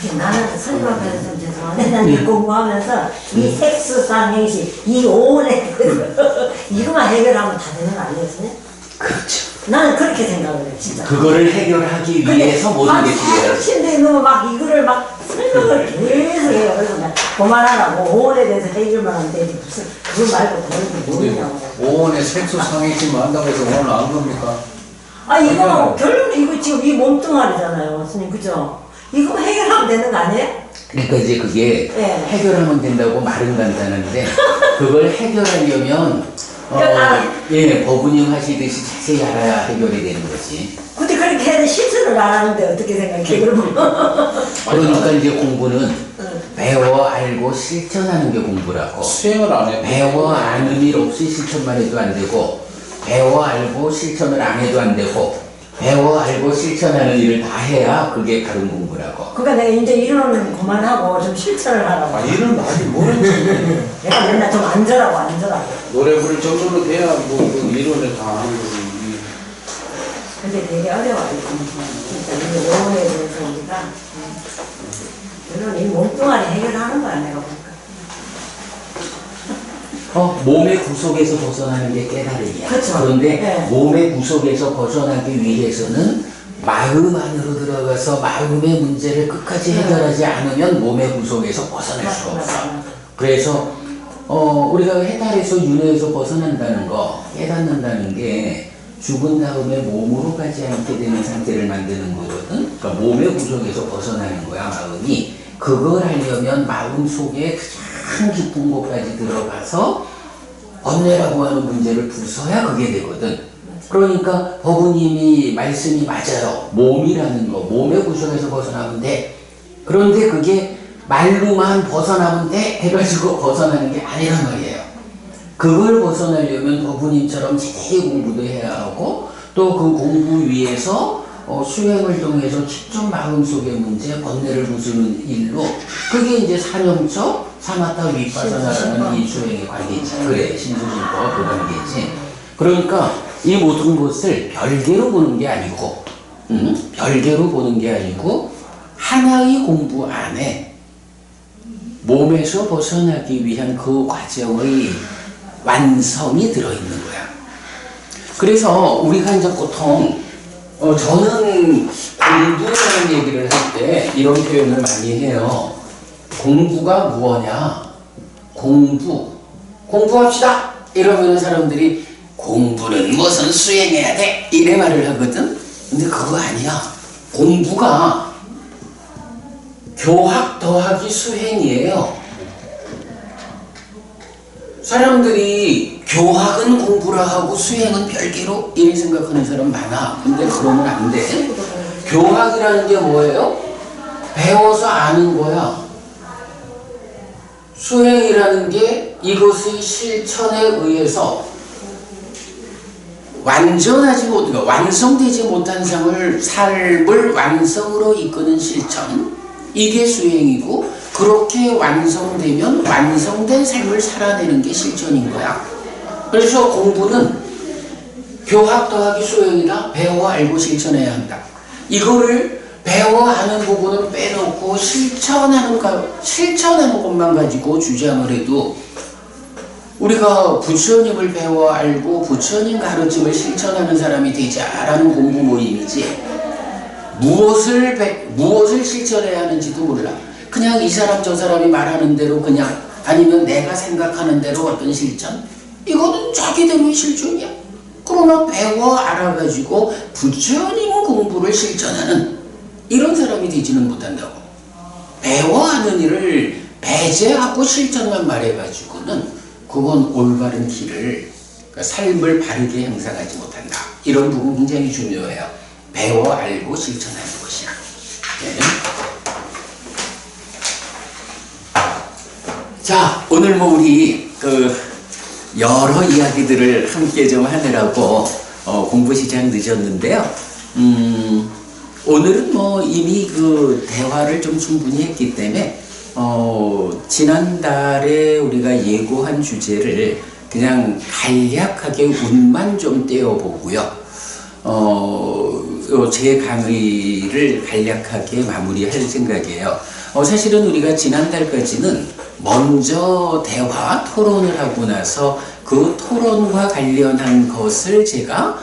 그렇게 나는 선생님 앞에서 좀 죄송한데 나는 공부하면서 이 색수상 행식 이 오온의 이거만 해결하면 다 되는 거 아니겠어요? 그렇죠. 나는 그렇게 생각을 해 진짜. 그거를 해결하기 위해서 모든 게 필요해요. 침대에 누워 막 이거를 막 설명을 계속 해요. 그래서 나 그만하라고 오온에 대해서 해결만 하면 되지 무슨 그거 말고 다른 게 뭐냐고. 오온의 색소 상해짐 한다고 해서 오늘 안 겁니까? 아 이거 결론은 이거 지금 이 몸뚱아리잖아요, 선생님 그죠? 이거 해결하면 되는 거 아니에요? 그러니까 이제 그게 네. 해결하면 된다고 말은 간단한데 그걸 해결하려면 예 법은님 하시듯이 자세히 알아야 해결이 되는 거지. 근데 그렇게 해도 실천을 안 하는데 어떻게 생각해 그러면? 그러니까 이제 공부는 배워 알고 실천하는 게 공부라고. 수행을 안 해. 배워 아는 일 없이 실천만 해도 안 되고 배워 알고 실천을 안 해도 안 되고 배워 알고 실천하는 일을 다 해야 그게 바른 공부라고. 그러니까 내가 이제 이론은 그만하고 좀 실천을 하라고. 아 이런 말이 모르지. 내가 맨날 좀 앉으라고. 노래 부를 정도로 돼야 뭐 이론을 다 하는 거지. 근데 되게 어려워요. 진짜 이 영어에 대해서 우리가 물론 이 몸뚱아리 해결하는 거야 내가 보니까. 몸의 구속에서 벗어나는 게 깨달음이야. 그렇죠. 그런데 네. 몸의 구속에서 벗어나기 위해서는 마음 안으로 들어가서 마음의 문제를 끝까지 해결하지 않으면 몸의 구속에서 벗어날 수가 없어. 그래서 우리가 해탈에서 윤회에서 벗어난다는 거, 깨닫는다는 게 죽은 다음에 몸으로 가지 않게 되는 상태를 만드는 거거든. 그러니까 몸의 구속에서 벗어나는 거야, 마음이. 그걸 하려면 마음 속에 가장 깊은 곳까지 들어가서 번뇌라고 하는 문제를 부숴야 그게 되거든. 그러니까 법은님이 말씀이 맞아요. 몸이라는 거, 몸의 구속에서 벗어나면 돼. 그런데 그게 말로만 벗어나면 돼 해가지고 벗어나는 게 아니란 말이에요. 그걸 벗어나려면 법은님처럼 자세히 공부도 해야 하고 또 그 공부 위에서 수행을 통해서 직접 마음속의 문제, 번뇌를 부수는 일로 그게 이제 사념적 사마타 위파사나라는 이 수행의 관계지. 그래, 신수진법 그 관계지. 그러니까 이 모든 것을 별개로 보는 게 아니고 별개로 보는 게 아니고 하나의 공부 안에 몸에서 벗어나기 위한 그 과정의 완성이 들어있는 거야. 그래서 우리가 이제 보통 저는 공부라는 얘기를 할 때 이런 표현을 많이 해요. 공부가 무엇냐? 공부합시다! 이러면 사람들이 공부는 무슨 수행해야 돼? 이래 말을 하거든? 근데 그거 아니야. 공부가 교학 더하기 수행이에요. 사람들이 교학은 공부라 하고 수행은 별개로 이렇게 생각하는 사람 많아. 근데 그러면 안 돼. 교학이라는 게 뭐예요? 배워서 아는 거야. 수행이라는 게 이것의 실천에 의해서 완성되지 못한 삶을 완성으로 이끄는 실천. 이게 수행이고 그렇게 완성되면 완성된 삶을 살아내는 게 실천인 거야. 그래서 공부는 교학 더하기 수행이다. 배워 알고 실천해야 한다. 이거를 배워 하는 부분은 빼놓고 실천하는 것만 가지고 주장을 해도 우리가 부처님을 배워 알고 부처님 가르침을 실천하는 사람이 되자라는 공부 모임이지 무엇을 실천해야 하는지도 몰라. 그냥 이 사람 저 사람이 말하는 대로 그냥 아니면 내가 생각하는 대로 어떤 실천? 이거는 자기대로의 실천이야. 그러나 배워 알아가지고 부처님 공부를 실천하는 이런 사람이 되지는 못한다고. 배워 하는 일을 배제하고 실천만 말해가지고는 그건 올바른 길을 그러니까 삶을 바르게 형성하지 못한다. 이런 부분 굉장히 중요해요. 배워 알고 실천하는 것이야. 네. 자, 오늘 우리 여러 이야기들을 함께 좀 하느라고 공부 시작 늦었는데요. 오늘은 이미 대화를 좀 충분히 했기 때문에 지난달에 우리가 예고한 주제를 그냥 간략하게 운만 좀 떼어보고요. 제 강의를 간략하게 마무리할 생각이에요. 사실은 우리가 지난달까지는 먼저 대화 토론을 하고 나서 그 토론과 관련한 것을 제가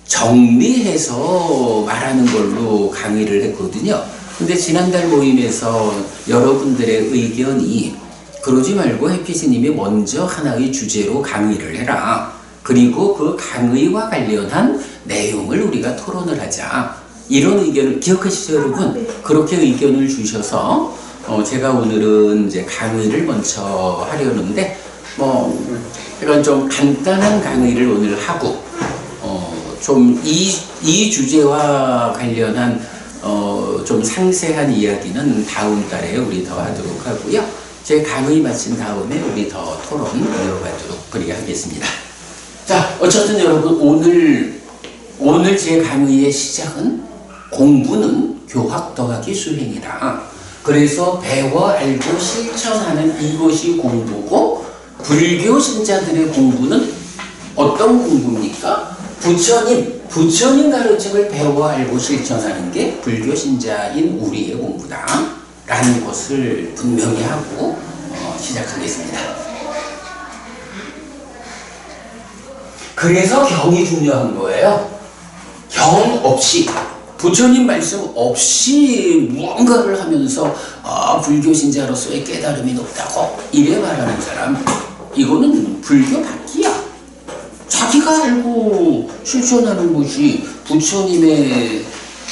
정리해서 말하는 걸로 강의를 했거든요. 근데 지난달 모임에서 여러분들의 의견이 그러지 말고 해피스님이 먼저 하나의 주제로 강의를 해라. 그리고 그 강의와 관련한 내용을 우리가 토론을 하자. 이런 의견을 기억하시죠, 여러분? 그렇게 의견을 주셔서 제가 오늘은 이제 강의를 먼저 하려는데 이런 좀 간단한 강의를 오늘 하고 좀 이 주제와 관련한 좀 상세한 이야기는 다음 달에 우리 더 하도록 하고요. 제 강의 마친 다음에 우리 더 토론 이어가도록 그렇게 하겠습니다. 자, 어쨌든 여러분 오늘 제 강의의 시작은 공부는 교학 더하기 수행이다. 그래서 배워 알고 실천하는 이것이 공부고 불교 신자들의 공부는 어떤 공부입니까? 부처님 가르침을 배워 알고 실천하는 게 불교 신자인 우리의 공부다 라는 것을 분명히 하고 시작하겠습니다. 그래서 경이 중요한 거예요. 경 없이 부처님 말씀 없이 무언가를 하면서 불교 신자로서의 깨달음이 높다고 이래 말하는 사람, 이거는 불교 밖이야. 자기가 알고 실천하는 것이 부처님의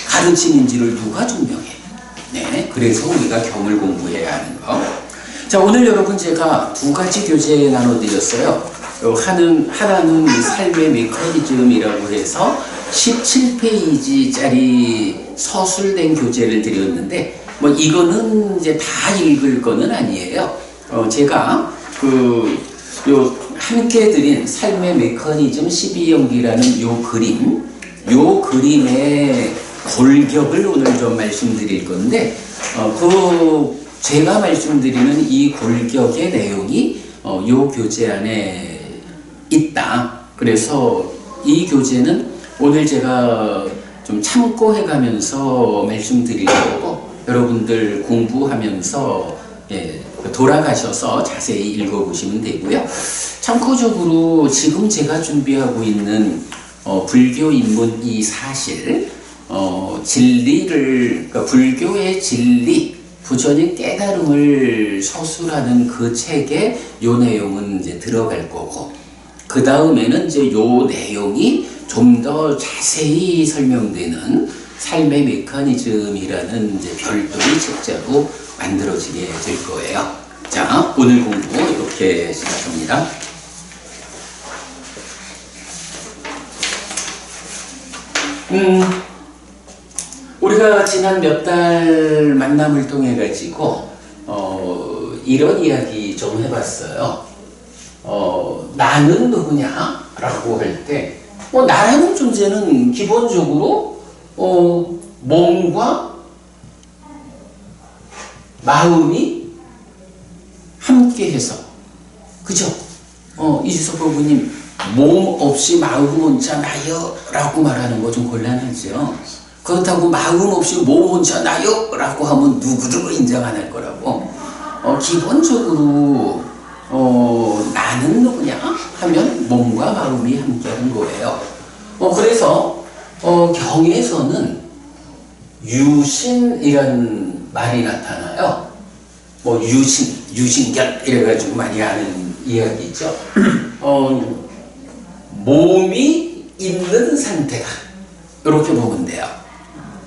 가르침인지를 누가 증명해? 네, 그래서 우리가 경을 공부해야 하는 거. 자, 오늘 여러분 제가 두 가지 교재 나눠드렸어요. 하나는 삶의 메커니즘이라고 해서 17페이지짜리 서술된 교재를 드렸는데, 이거는 이제 다 읽을 거는 아니에요. 제가 함께 드린 삶의 메커니즘 12연기라는 요 그림의 골격을 오늘 좀 말씀드릴 건데, 제가 말씀드리는 이 골격의 내용이 요 교재 안에 있다. 그래서 이 교재는 오늘 제가 좀 참고해 가면서 말씀드릴 거고, 여러분들 공부하면서 돌아가셔서 자세히 읽어보시면 되고요. 참고적으로 지금 제가 준비하고 있는 불교 인문 이 사실, 진리를, 그러니까 불교의 진리, 부처님 깨달음을 서술하는 그 책에 요 내용은 이제 들어갈 거고, 그 다음에는 이제 요 내용이 좀 더 자세히 설명되는 삶의 메커니즘이라는 이제 별도의 책자로 만들어지게 될 거예요. 자, 오늘 공부 이렇게 시작합니다. 우리가 지난 몇 달 만남을 통해 가지고 이런 이야기 좀 해봤어요. 나는 누구냐? 라고 할 때 나라는 존재는 기본적으로 몸과 마음이 함께해서, 그죠? 이주석 부부님, 몸 없이 마음 혼자 나요? 라고 말하는 거 좀 곤란하죠. 그렇다고 마음 없이 몸 혼자 나요? 라고 하면 누구도 인정 안 할 거라고. 기본적으로 나는 누구냐? 하면 몸과 마음이 함께하는 거예요. 그래서 경에서는 유신이라는 말이 나타나요. 유신결 이래가지고 많이 아는 이야기죠. 몸이 있는 상태다. 이렇게 보면 돼요.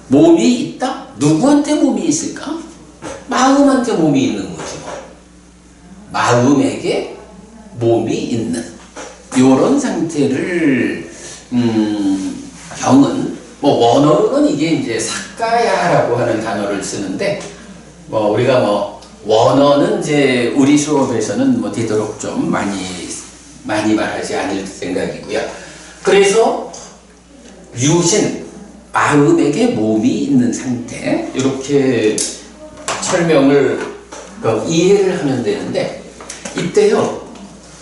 몸이 있다? 누구한테 몸이 있을까? 마음한테 몸이 있는 거죠. 마음에게 몸이 있는 이런 상태를 경은 원어로는 이게 이제 사까야라고 하는 단어를 쓰는데, 우리가 원어는 이제 우리 수업에서는 되도록 좀 많이 말하지 않을 생각이고요. 그래서 유신, 마음에게 몸이 있는 상태, 이렇게 설명을 이해를 하면 되는데, 이때요,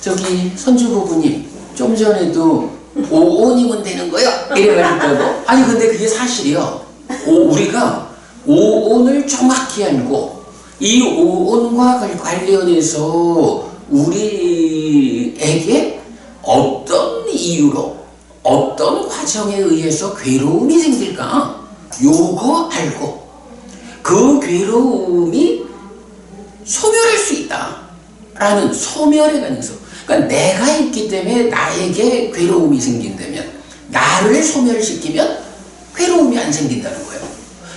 저기 선주부부님 좀 전에도 오온이면 되는 거요? 이래가지고 아니 근데 그게 사실이요. 우리가 오온을 정확히 알고 이 오온과 관련해서 우리에게 어떤 이유로 어떤 과정에 의해서 괴로움이 생길까? 요거 알고 그 괴로움이 소멸할 수 있다 라는 소멸의 가능성. 그러니까 내가 있기 때문에 나에게 괴로움이 생긴다면 나를 소멸시키면 괴로움이 안 생긴다는 거예요.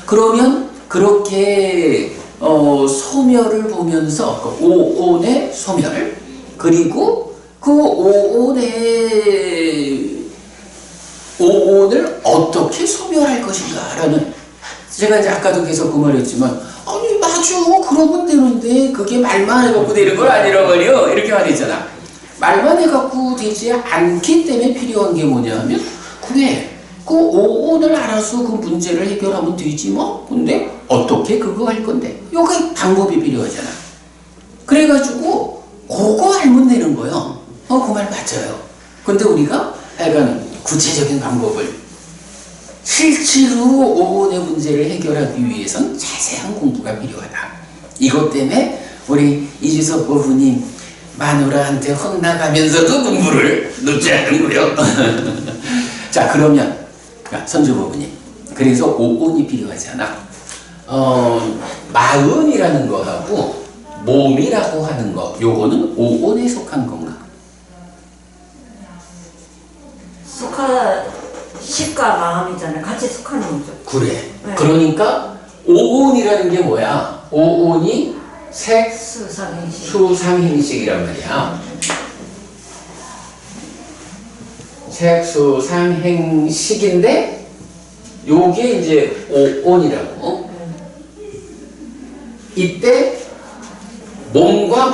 그러면 그렇게 소멸을 보면서 그 오온의 소멸 그리고 그 오온을 어떻게 소멸할 것인가 라는 제가 이제 아까도 계속 그 말했지만 아니 맞아 그러면 되는데 그게 말만 해갖고 되는 건 아니란 말이요 이렇게 말했잖아. 말만 해갖고 되지 않기 때문에 필요한 게 뭐냐 하면 그래 그 오온을 알아서 그 문제를 해결하면 되지 뭐. 근데 어떻게 그거 할 건데 요게 방법이 필요하잖아. 그래가지고 그거 알면 되는 거예요. 그 말 맞아요. 근데 우리가 약간 구체적인 방법을 실제로 오온의 문제를 해결하기 위해선 자세한 공부가 필요하다. 이것 때문에 우리 이주석 고부님 마누라한테 혼나가면서도 공부를 놓지 않는 거예요. 자 그러면 선주 고부님 그래서 오온이 필요하잖아. 마음이라는 거하고 몸이라고 하는 거 요거는 오온에 속한 건가? 식과 마음이잖아요. 같이 속하는 거죠. 그래. 네. 그러니까 오온이라는 게 뭐야? 오온이 색수상행식이란 말이야. 색수상행식인데 요게 이제 오온이라고. 이때 몸과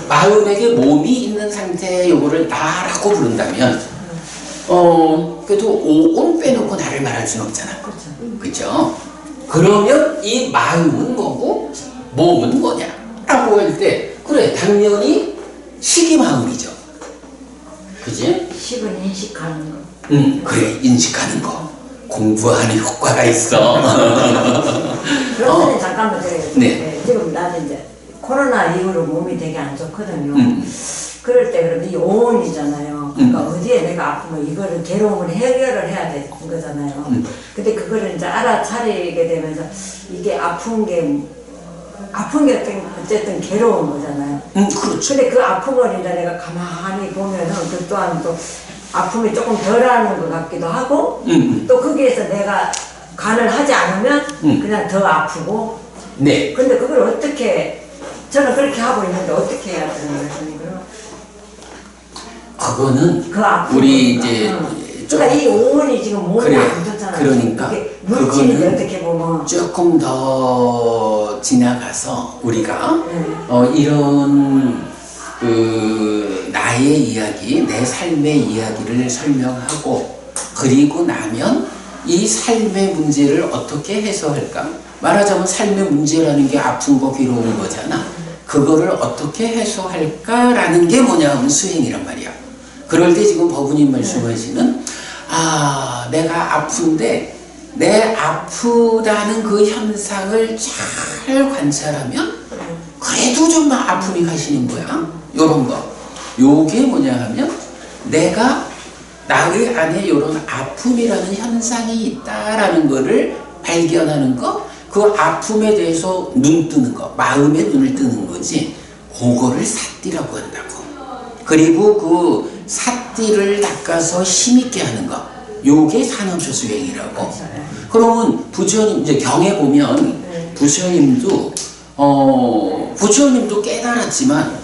마음에게 몸이 있는 상태에 요거를 나라고 부른다면 그래도 오온 빼놓고 나를 말할 수는 없잖아. 그렇죠? 그러면 이 마음은 뭐고 몸은 뭐냐? 라고 할 때 그래 당연히 식이 마음이죠. 그지? 식은 인식하는 거. 그래 인식하는 거. 공부하는 효과가 있어. 그런데 잠깐만 네. 지금 나는 이제 코로나 이후로 몸이 되게 안 좋거든요. 그럴 때 그러면 이 오온이잖아요. 그러니까 어디에 내가 아프면 이거를 괴로움을 해결을 해야 되는 거잖아요. 근데 그거를 이제 알아차리게 되면서 이게 아픈 게 어쨌든 괴로운 거잖아요. 그렇죠. 근데 그 아픔을 이제 내가 가만히 보면은 그 또한 또 아픔이 조금 덜하는 것 같기도 하고 또 거기에서 내가 간을 하지 않으면 그냥 더 아프고. 네. 근데 그걸 어떻게 저는 그렇게 하고 있는데 어떻게 해야 되는 거예요? 그럼 그거는 그 아픔 우리 이제 그러니까 이 오온이 지금 몸이 그래, 안 좋잖아요. 그러니까 물질이 그거는 어떻게 보면 조금 더 지나가서 우리가 이런 그 나의 이야기, 내 삶의 이야기를 설명하고 그리고 나면 이 삶의 문제를 어떻게 해소할까? 말하자면 삶의 문제라는 게 아픈 거, 괴로운 거잖아. 그거를 어떻게 해소할까라는 게 뭐냐 하면 수행이란 말이야. 그럴 때 지금 법우님 말씀하시는 내가 아픈데 내 아프다는 그 현상을 잘 관찰하면 그래도 좀 아픔이 가시는 거야. 요런 거. 요게 뭐냐 하면 내가 나의 안에 요런 아픔이라는 현상이 있다라는 거를 발견하는 거, 그 아픔에 대해서 눈 뜨는 거, 마음의 눈을 뜨는 거지. 그거를 사띠라고 한다고. 그리고 그 사띠를 닦아서 힘있게 하는 거. 요게 산업수 수행이라고. 그러면 부처님 이제 경에 보면 부처님도 깨달았지만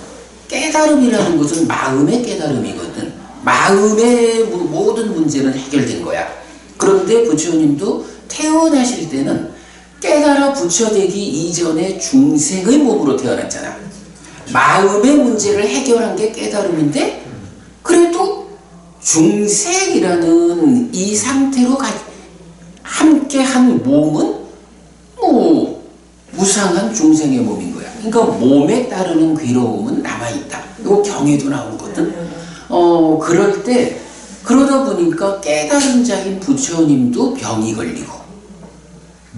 깨달음이라는 것은 마음의 깨달음이거든. 마음의 모든 문제는 해결된 거야. 그런데 부처님도 태어나실 때는 깨달아 부처되기 이전에 중생의 몸으로 태어났잖아. 마음의 문제를 해결한 게 깨달음인데 그래도 중생이라는 이 상태로 함께한 몸은 뭐 무상한 중생의 몸인 거야. 그러니까 몸에 따르는 괴로움은 남아있다. 이거 경에도 나오거든. 그럴 때 그러다 보니까 깨달은 자인 부처님도 병이 걸리고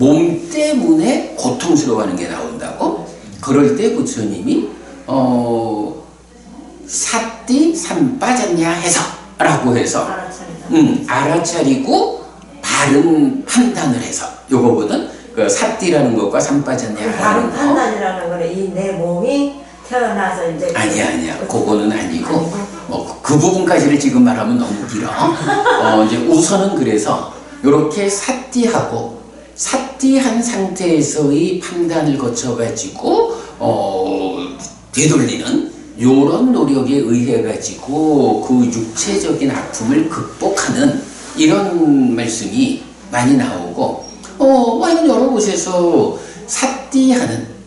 몸 때문에 고통스러워하는 게 나온다고? 그럴 때 부처님이 삿띠 산 빠졌냐 해서 라고 해서 알아차리고 바른 판단을 해서 요거거든. 그 삿띠라는 것과 산 빠졌냐 바른 하는 거. 판단이라는 거는 이 내 몸이 태어나서 이제 아니야 그거는 아니고 그 부분까지를 지금 말하면 너무 길어. 이제 우선은 그래서 요렇게 삿띠하고 삿띠한 상태에서의 판단을 거쳐가지고 되돌리는 요런 노력에 의해 가지고 그 육체적인 아픔을 극복하는 이런 말씀이 많이 나오고 이건 여러 곳에서 삿띠하는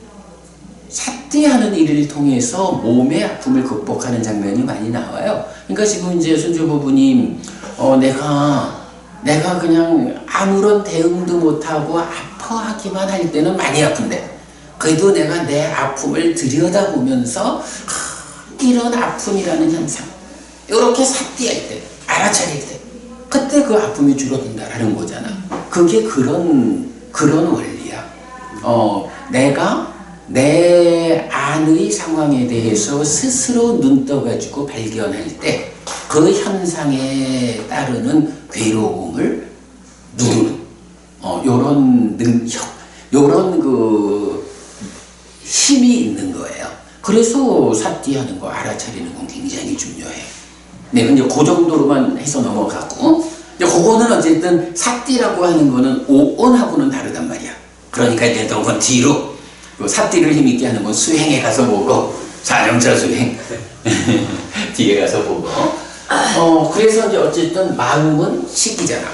일을 통해서 몸의 아픔을 극복하는 장면이 많이 나와요. 그러니까 지금 이제 손주 부부님 내가 그냥 아무런 대응도 못하고 아파하기만 할 때는 많이 아픈데 그래도 내가 내 아픔을 들여다보면서 이런 아픔이라는 현상 이렇게 삿띠할 때 알아차릴 때 그때 그 아픔이 줄어든다라는 거잖아. 그게 그런 원리야. 내가 내 안의 상황에 대해서 스스로 눈 떠가지고 발견할 때 그 현상에 따르는 괴로움을 누르는 요런 능력, 요런 그 힘이 있는 거예요. 그래서 삿띠하는 거 알아차리는 건 굉장히 중요해. 네, 근데 그 정도로만 해서 넘어가고 그거는 어쨌든 삿띠라고 하는 거는 오온하고는 다르단 말이야. 그러니까 이제 그건 뒤로 그 삿띠를 힘있게 하는 건 수행에 가서 보고 사령자 수행 뒤에 가서 보고 그래서 이제 어쨌든 마음은 식이잖아.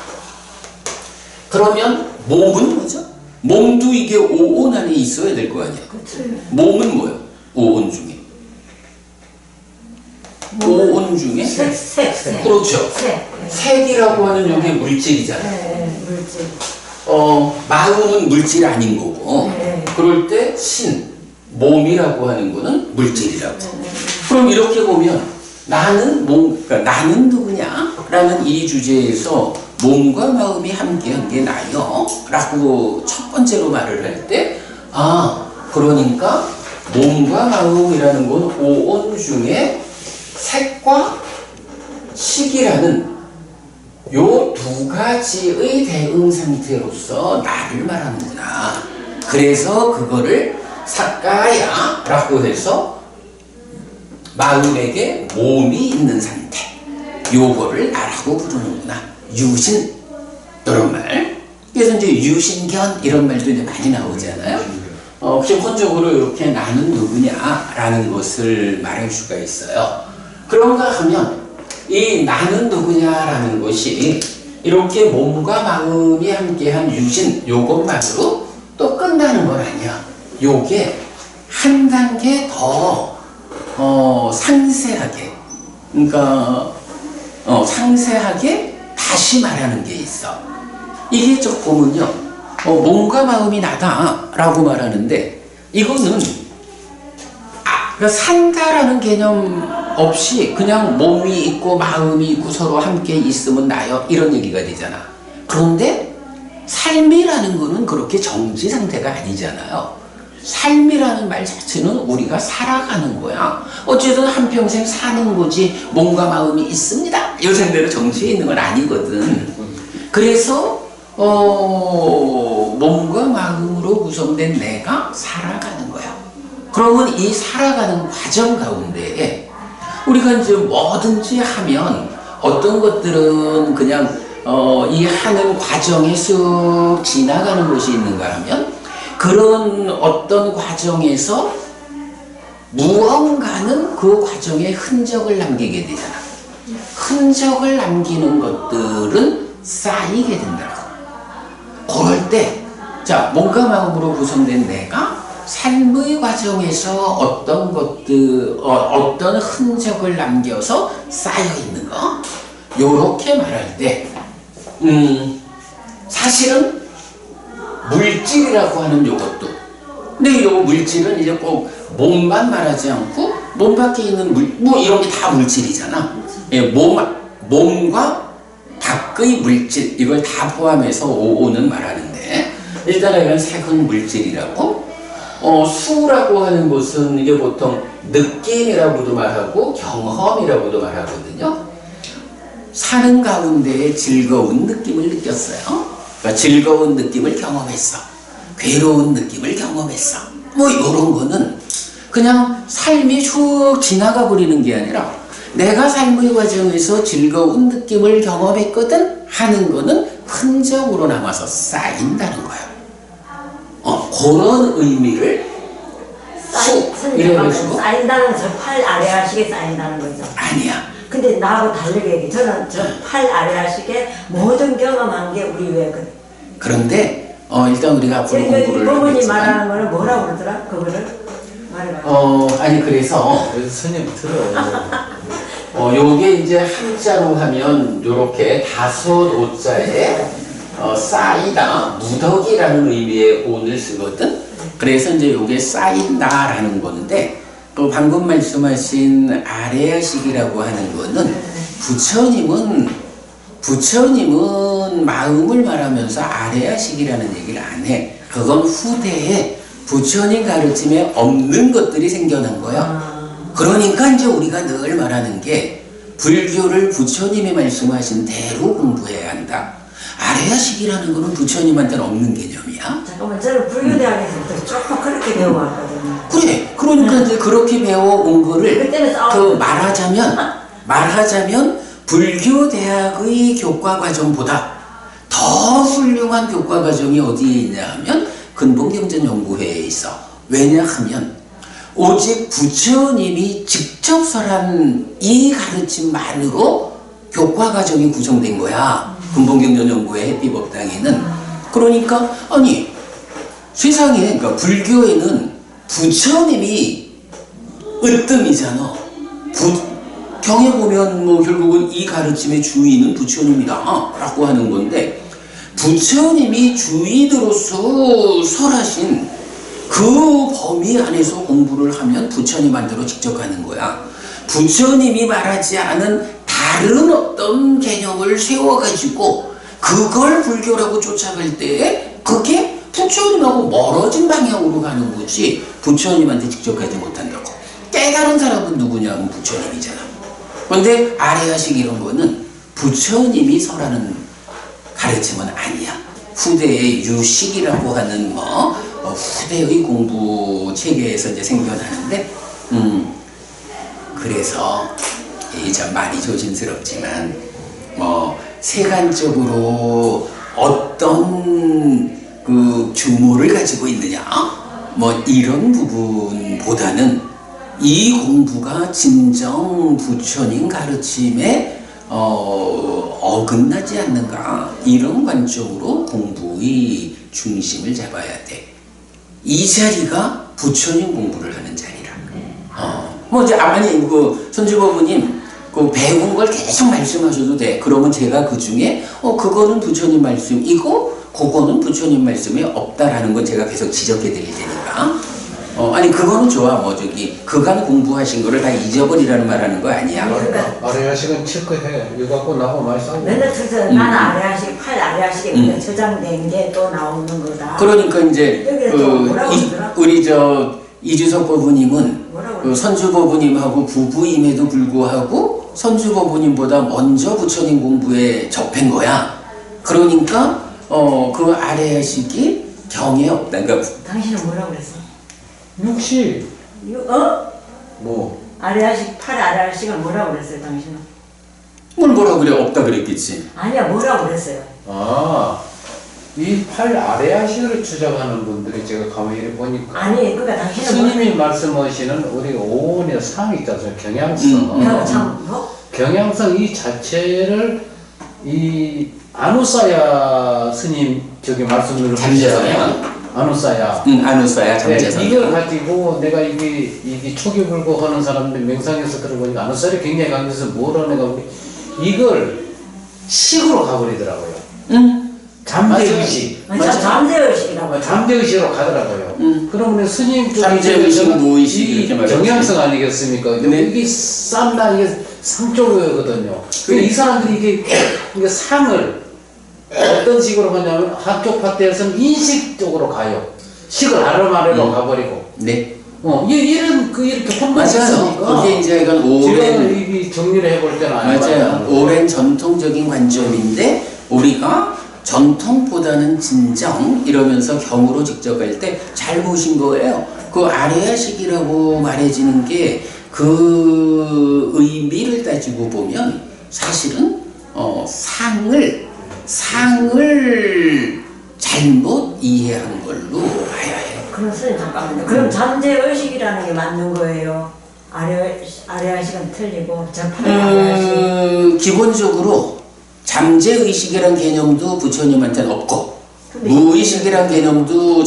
그러면 몸은 뭐죠? 몸도 이게 오온 안에 있어야 될 거 아니야. 몸은 뭐야? 오온 중에 오온 중에 색. 그렇죠. 색이라고 하는 여기 물질이잖아. 네, 물질. 마음은 물질 아닌 거고 네. 그럴 때 몸이라고 하는 거는 물질이라고. 그럼 이렇게 보면 나는 그러니까 나는 누구냐? 라는 이 주제에서 몸과 마음이 함께한 게 나요 라고 첫 번째로 말을 할 때 그러니까 몸과 마음이라는 건 오온 중에 색과 식이라는 요 두 가지의 대응 상태로서 나를 말하는구나. 그래서 그거를 사까야 라고 해서 마음에게 몸이 있는 상태 요거를 나라고 부르는구나. 유신 이런 말. 그래서 이제 유신견 이런 말도 이제 많이 나오잖아요. 기본적으로 이렇게 나는 누구냐라는 것을 말할 수가 있어요. 그런가 하면 이 나는 누구냐라는 것이 이렇게 몸과 마음이 함께한 유신 요것만으로 또 끝나는 건 아니야. 요게 한 단계 더 상세하게 그러니까 상세하게 다시 말하는 게 있어. 이게 쭉 보면요 몸과 마음이 나다라고 말하는데 이거는 그러니까 산다라는 개념 없이 그냥 몸이 있고 마음이 있고 서로 함께 있으면 나요 이런 얘기가 되잖아. 그런데 삶이라는 거는 그렇게 정지 상태가 아니잖아요. 삶이라는 말 자체는 우리가 살아가는 거야. 어쨌든 한평생 사는 거지 몸과 마음이 있습니다 이 상태로 정지해 있는 건 아니거든. 그래서 몸과 마음으로 구성된 내가 살아가는 거야. 그러면 이 살아가는 과정 가운데에 우리가 이제 뭐든지 하면 어떤 것들은 그냥 이 하는 과정에 쑥 지나가는 것이 있는가 하면 그런 어떤 과정에서 무언가는 그 과정에 흔적을 남기게 되잖아. 흔적을 남기는 것들은 쌓이게 된다고. 그럴 때, 자, 몸과 마음으로 구성된 내가 삶의 과정에서 어떤 것들, 어떤 흔적을 남겨서 쌓여 있는 거, 요렇게 말할 때, 사실은 물질이라고 하는 요것도. 근데 요 물질은 이제 꼭 몸만 말하지 않고 몸 밖에 있는 뭐 이런 게 다 물질이잖아. 예, 몸과 밖의 물질 이걸 다 포함해서 오는 말하는데 일단 이건 색은 물질이라고. 수라고 하는 것은 이게 보통 느낌이라고도 말하고 경험이라고도 말하거든요. 사는 가운데에 즐거운 느낌을 느꼈어요. 그러니까 즐거운 느낌을 경험했어. 괴로운 느낌을 경험했어. 뭐 이런 거는 그냥 삶이 쭉 지나가 버리는 게 아니라 내가 삶의 과정에서 즐거운 느낌을 경험했거든 하는 거는 흔적으로 남아서 쌓인다는 거야. 그런 의미를 쌓인다는 저 팔 아래 하식에 쌓인다는 거죠. 아니야. 근데 나하고 다르게 얘기. 저는 저 팔 아래 하식에 모든 경험한 게 우리 외거든. 그런데 일단 우리가 앞으로 공부를 부모님 하겠지만 말하는 거는 뭐라고 그러더라? 그거를 말해봐. 아니 그래서 스님 들어. 요게 이제 한자로 하면 요렇게 다섯 오자에 쌓이다, 무더기라는 의미의 온을 쓰거든. 그래서 이제 요게 쌓인다라는 건데, 또 방금 말씀하신 아래야식이라고 하는 거는 부처님은 마음을 말하면서 아래야식이라는 얘기를 안 해. 그건 후대에 부처님 가르침에 없는 것들이 생겨난 거야. 그러니까 이제 우리가 늘 말하는 게 불교를 부처님이 말씀하신 대로 공부해야 한다. 아래야식이라는 거는 부처님한테는 없는 개념이야. 잠깐만, 저는 불교대학에서부터 조금 그렇게 배워왔거든요. 그래. 그러니까 이제 그렇게 배워온 거를 말하자면 불교대학의 교과과정보다 더 훌륭한 교과과정이 어디에 있냐 하면 근본경전연구회에 있어. 왜냐하면 오직 부처님이 직접 설한 이 가르침만으로 교과과정이 구성된 거야. 근본경전연구회 해피법당에는. 그러니까 아니 세상에, 그러니까 불교에는 부처님이 으뜸이잖아. 경에 보면 뭐 결국은 이 가르침의 주인은 부처님이다 라고 하는 건데, 부처님이 주인으로서 설하신 그 범위 안에서 공부를 하면 부처님한테로 직접 가는 거야. 부처님이 말하지 않은 다른 어떤 개념을 세워가지고 그걸 불교라고 쫓아갈 때 그게 부처님하고 멀어진 방향으로 가는 거지 부처님한테 직접 가지 못한다고. 깨달은 사람은 누구냐면 부처님이잖아. 그런데 아래야식 이런 거는 부처님이 설하는 가르침은 아니야. 후대의 유식이라고 하는 후대의 공부 체계에서 이제 생겨나는데, 그래서 참 많이 조심스럽지만 세간적으로 어떤 그 규모를 가지고 있느냐 이런 부분보다는 이 공부가 진정 부처님 가르침에 어긋나지 않는가 이런 관점으로 공부의 중심을 잡아야 돼. 이 자리가 부처님 공부를 하는 자리라. 이제 선주법부님 배운 걸 계속 말씀하셔도 돼. 그러면 제가 그 중에 그거는 부처님 말씀이고 그거는 부처님 말씀이 없다라는 건 제가 계속 지적해 드릴 테니까. 그거는 좋아. 그간 공부하신 거를 다 잊어버리라는 말하는 거 아니야. 아래야식은 체크해. 이거 갖고 나하고 많이 싸우고. 맨날 나는 아래야식, 팔 아래야식에 저장된 게 또 나오는 거다. 그러니까 이제 우리 이주석 법부님은 선주법부님하고 부부임에도 불구하고 선주법부님보다 먼저 부처님 공부에 접한 거야. 그러니까 그 아래야식이 경에 없다. 그러니까 당신은 뭐라고 그랬어? 육시. 아래야식, 팔 아래야식은 뭐라고 그랬어요, 당신은? 뭐라고 그래? 없다 그랬겠지. 아니야, 뭐라고 그랬어요? 이 팔 아래야식을 주장하는 분들이 제가 가만히 보니까. 아니, 그러니까 당신은 스님이 말씀하시는 우리 오온의 상이 있지 않습니까? 경향성. 경향성 이 자체를 이 아누사야 스님 말씀을 잠재성이야. 아누사야. 아누사야 잠재성. 이걸 가지고 내가 이게 초기 불고 하는 사람들 명상에서 들어보니까 아누사를 굉장히 강조해서 뭐라 내가 이걸 식으로 가버리더라고요. 잠재의식. 잠재의식이라고. 잠재의식으로 가더라고요. 그러면 스님 잠재의식, 무의식 이렇게 말하죠. 경향성 아니겠습니까? 이게 쌈나 이게 상쪽이거든요. 이 사람들이 이게 상을 어떤 식으로 하냐면 한쪽 파트에서는 인식적으로 가요. 식을 아래로 가버리고. 네. 이런 이렇게 혼동이 맞아요. 있으니까. 그게 이제 약간 오랜 지금 이 정리를 해볼 때는 맞아요. 오랜 전통적인 관점인데 우리가 전통보다는 진정 이러면서 경으로 직접 갈 때 잘 보신 거예요. 그 아래야식이라고 말해지는 게 그 의미를 따지고 보면 사실은 상을 잘못 이해한 걸로 봐야 해요. 그럼 선생님 잠깐만요. 그럼 잠재의식이라는 게 맞는 거예요? 아래의식은 틀리고 저팔 아래의식. 기본적으로 잠재의식이란 개념도 부처님한테는 없고 무의식이란 개념도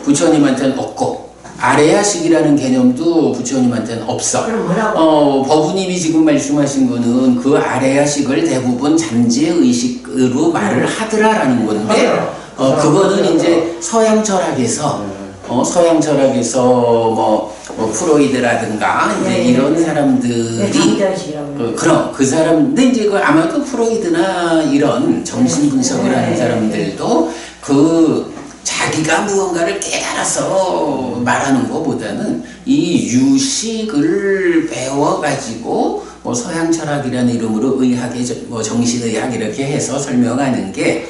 부처님한테는 없고 아래야식이라는 개념도 부처님한테는 없어. 그럼 뭐라고? 법우님이 지금 말씀하신 거는 그 아래야식을 대부분 잠재의식으로 말을 하더라라는 건데 그거는 이제 서양 철학에서 뭐 프로이드라든가 이제 이런 사람들이 그럼 그 사람 근데 이제 그 아마도 프로이드나 이런 정신 분석을 하는 사람들도 그 자기가 무언가를 깨달아서 말하는 것보다는 이 유식을 배워가지고 뭐 서양 철학이라는 이름으로 의학의 뭐 정신의학 이렇게 해서 설명하는 게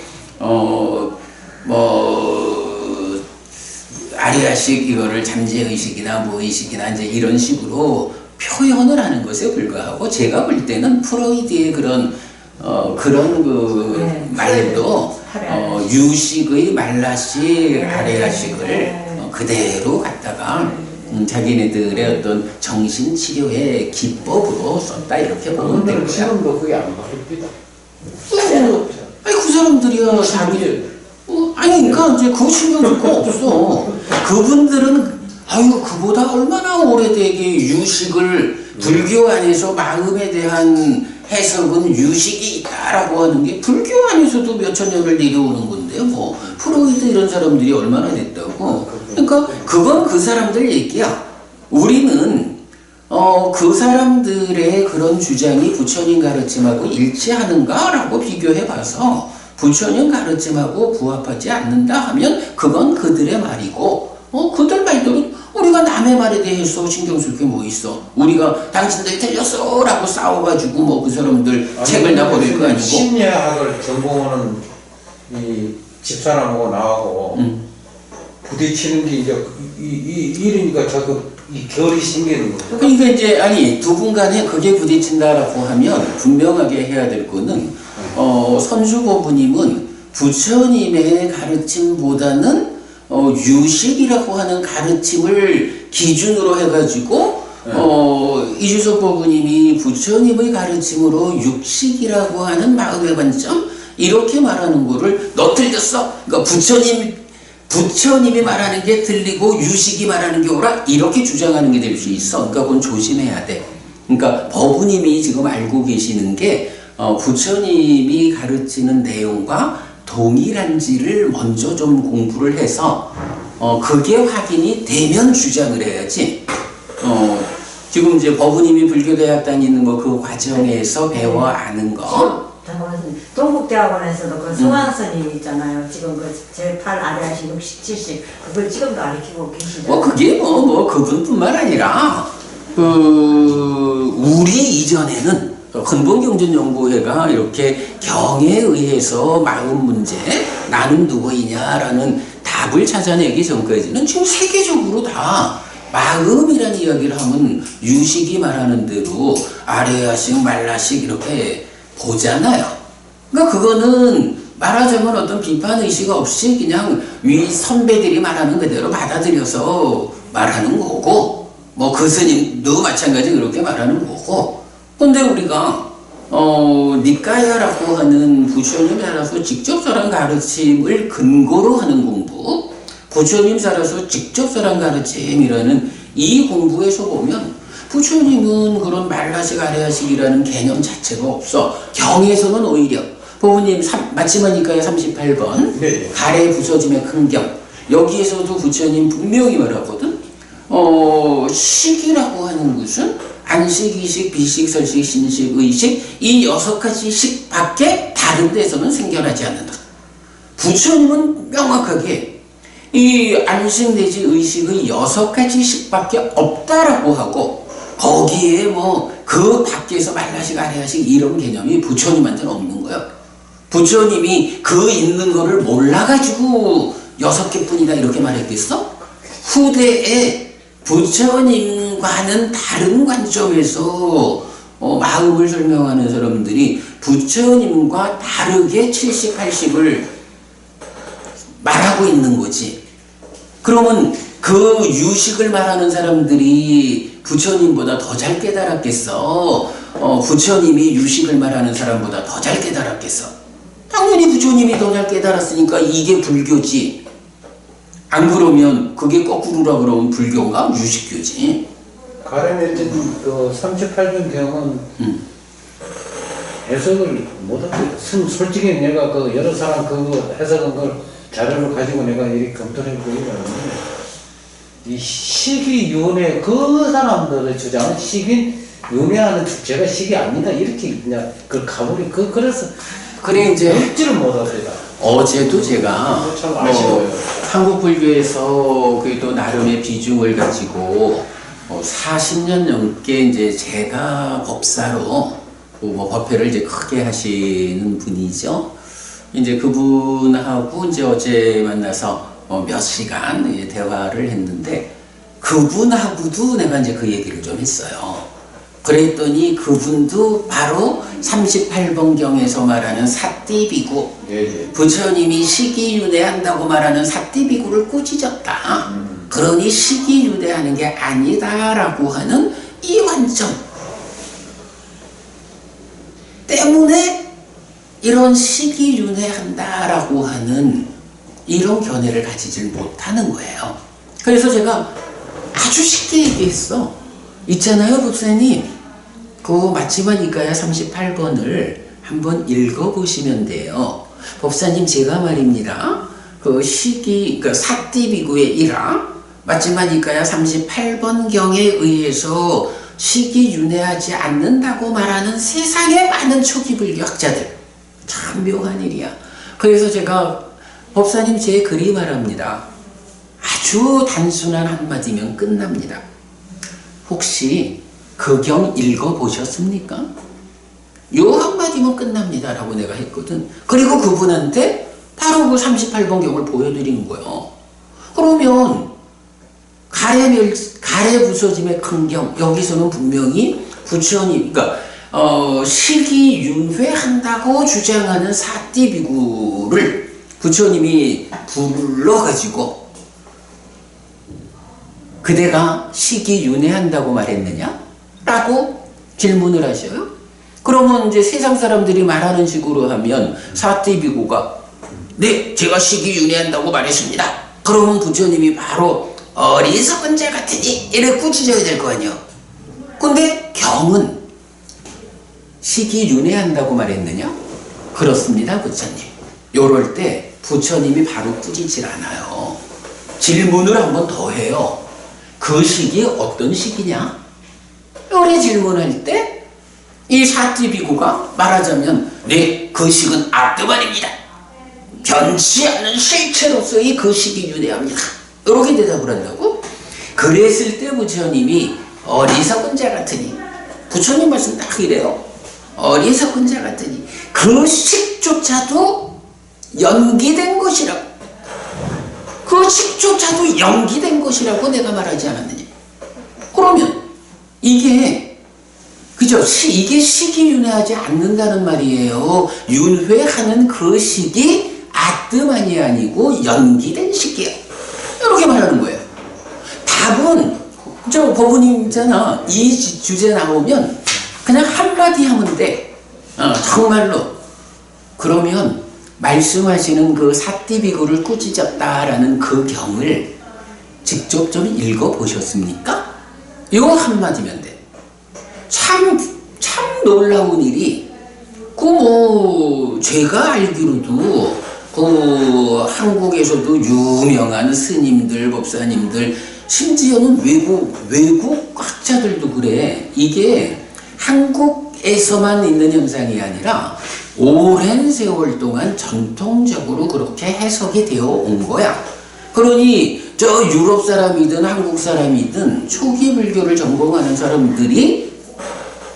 아리아식 이거를 잠재의식이나 무의식이나 이제 이런 식으로 표현을 하는 것에 불과하고 제가 볼 때는 프로이드의 그런 말도 유식의 말라식 아레아식을 그대로 갖다가 자기네들의 어떤 정신치료의 기법으로 썼다 이렇게 보면 될 거야. 지금도 그게 안 바뀝니다. 아니 그 사람들이야 자기 아니 그러니까 이제 그 신경 쓸 거 없어. 그분들은 아유 그보다 얼마나 오래되게 유식을 불교 안에서 마음에 대한 해석은 유식이 있다라고 하는 게 불교 안에서도 몇천 년을 내려오는 건데요. 뭐 프로이드 이런 사람들이 얼마나 됐다고. 그러니까 그건 그 사람들 얘기야. 우리는 그 사람들의 그런 주장이 부처님 가르침하고 일치하는가라고 비교해봐서 부처님 가르침하고 부합하지 않는다 하면 그건 그들의 말이고 그들 말대로 우리가 남의 말에 대해서 신경 쓸 게 뭐 있어. 우리가 당신들이 틀렸어 라고 싸워가지고 뭐 그 사람들 책을 내버릴 거 아니고. 심리학을 전공하는 이 집사람하고 나하고 부딪히는 게 이제 이러니까 자꾸 이 결이 생기는 거죠. 그러니까 이제 아니 두 분 간에 그게 부딪힌다라고 하면 분명하게 해야 될 거는 선수고부님은 부처님의 가르침보다는 유식이라고 하는 가르침을 기준으로 해가지고 이주석 법부님이 부처님의 가르침으로 육식이라고 하는 마음의 관점 이렇게 말하는 거를 너 틀렸어. 그러니까 부처님이 말하는 게 틀리고 유식이 말하는 게 옳아 이렇게 주장하는 게 될 수 있어. 그러니까 그건 조심해야 돼. 그러니까 법부님이 지금 알고 계시는 게 부처님이 가르치는 내용과 동일한지를 먼저 좀 공부를 해서 그게 확인이 되면 주장을 해야지. 지금 이제 법우님이 불교대학 다니는 뭐 그 과정에서 배워 아는 거. 동국대학원에서도 그 성황스님 있잖아요. 지금 그 제8 아래하신 60, 70 그걸 지금도 가르치고 계시죠. 그게 그분뿐만 아니라 우리 이전에는 근본경전연구회가 이렇게 경에 의해서 마음 문제, 나는 누구이냐라는 답을 찾아내기 전까지는 지금 세계적으로 다 마음이라는 이야기를 하면 유식이 말하는 대로 아래야식, 말라식 이렇게 보잖아요. 그러니까 그거는 말하자면 어떤 비판의식 없이 그냥 위 선배들이 말하는 그대로 받아들여서 말하는 거고, 뭐 그 스님도 마찬가지 그렇게 말하는 거고, 근데 우리가 니까야라고 하는 부처님 살아서 직접 설한 가르침을 근거로 하는 공부, 부처님 살아서 직접 설한 가르침이라는 이 공부에서 보면 부처님은 그런 말라식 아래야식이라는 개념 자체가 없어. 경에서는 오히려 부모님 마치마니까야 38번 네. 가래 부서짐의 큰 경 여기에서도 부처님 분명히 말하거든. 식이라고 하는 것은 안식, 이식, 비식, 설식, 신식, 의식 이 6가지 식밖에 다른 데서는 생겨나지 않는다. 부처님은 명확하게 이 안식 내지 의식의 6가지씩밖에 없다라고 하고 거기에 뭐 그 밖에서 말라식 아래하식 이런 개념이 부처님한테는 없는 거예요. 부처님이 그 있는 거를 몰라가지고 6개뿐이다 이렇게 말했겠어? 후대에 부처님과는 다른 관점에서 마음을 설명하는 사람들이 부처님과 다르게 70, 80을 말하고 있는 거지. 그러면 그 유식을 말하는 사람들이 부처님보다 더 잘 깨달았겠어? 부처님이 유식을 말하는 사람보다 더 잘 깨달았겠어? 당연히 부처님이 더 잘 깨달았으니까 이게 불교지. 안 그러면 그게 거꾸로라 그러면 불교인가? 유식교지. 가르쳐진 그 38번 경은 해석을 못하고 솔직히 내가 그 여러 사람 그 해석한 걸 자료를 가지고 내가 이렇게 검토를 해보니까 이 시기윤회 그 사람들의 주장은 시기윤회하는 주체가 시기 아니다 이렇게 그냥 그 가버리 그래서 그래 이제 읽지를 못하더라. 어제도 제가 참 아쉬워요. 한국 불교에서 그래도 나름의 비중을 가지고 40년 넘게 이제 제가 법사로 뭐 법회를 이제 크게 하시는 분이죠. 이제 그분하고 이제 어제 만나서 몇 시간 대화를 했는데 그분하고도 내가 이제 그 얘기를 좀 했어요. 그랬더니 그분도 바로 38번경에서 말하는 사띠비구, 부처님이 시기윤회한다고 말하는 사띠비구를 꾸짖었다. 그러니 시기윤회하는 게 아니다라고 하는 이 관점 때문에 이런 시기윤회한다라고 하는 이런 견해를 가지질 못하는 거예요. 그래서 제가 아주 쉽게 얘기했어. 있잖아요, 법사님. 그 마치마니까야 38번을 한번 읽어보시면 돼요. 법사님, 제가 말입니다. 그 시기, 그 사띠비구의 일화, 마치마니까야 38번경에 의해서 시기윤회하지 않는다고 말하는 세상에 많은 초기불교 학자들. 참 묘한 일이야. 그래서 제가 법사님 제 글이 말합니다. 아주 단순한 한마디면 끝납니다. 혹시 그 경 읽어보셨습니까? 요 한마디면 끝납니다 라고 내가 했거든. 그리고 그분한테 바로 그 38번 경을 보여드린 거예요. 그러면 가래 부서짐의 큰 경, 여기서는 분명히 부처님, 그러니까 시기윤회한다고 주장하는 사띠비구를 부처님이 불러가지고 그대가 시기윤회한다고 말했느냐? 라고 질문을 하셔요. 그러면 이제 세상 사람들이 말하는 식으로 하면 사띠비구가 네, 제가 시기윤회한다고 말했습니다. 그러면 부처님이 바로 어리석은 자 같으니 이렇게 꾸짖어야 될 거 아니에요. 근데 경은 시기윤회한다고 말했느냐? 그렇습니다, 부처님. 요럴 때 부처님이 바로 꾸짖질 않아요. 질문을 한 번 더 해요. 그 시기 어떤 시기냐? 요래 질문할 때 이 사띠비구가 말하자면 네, 그 식은 악드만입니다. 변치 않는 실체로서의 그 시기 윤회합니다. 이렇게 대답을 한다고? 그랬을 때 부처님이 어리석은 자 같으니, 부처님 말씀 딱 이래요. 어리석은 자 같으니 그 식조차도 연기된 것이라고, 그 식조차도 연기된 것이라고 내가 말하지 않았느냐. 그러면 이게 그죠? 이게 시기윤회하지 않는다는 말이에요. 윤회하는 그 시기 아뜨만이 아니고 연기된 시기야. 이렇게 말하는 거예요. 답은 저 법원님 있잖아. 이 주제 나오면 그냥 한마디 하면 돼. 정말로. 그러면 말씀하시는 그 사띠비구를 꾸짖었다라는 그 경을 직접 좀 읽어보셨습니까? 요 한마디면 돼. 참 놀라운 일이, 제가 알기로도, 한국에서도 유명한 스님들, 법사님들, 심지어는 외국 학자들도 그래. 이게 한국 한국에서만 있는 현상이 아니라 오랜 세월 동안 전통적으로 그렇게 해석이 되어 온 거야. 그러니 저 유럽 사람이든 한국 사람이든 초기 불교를 전공하는 사람들이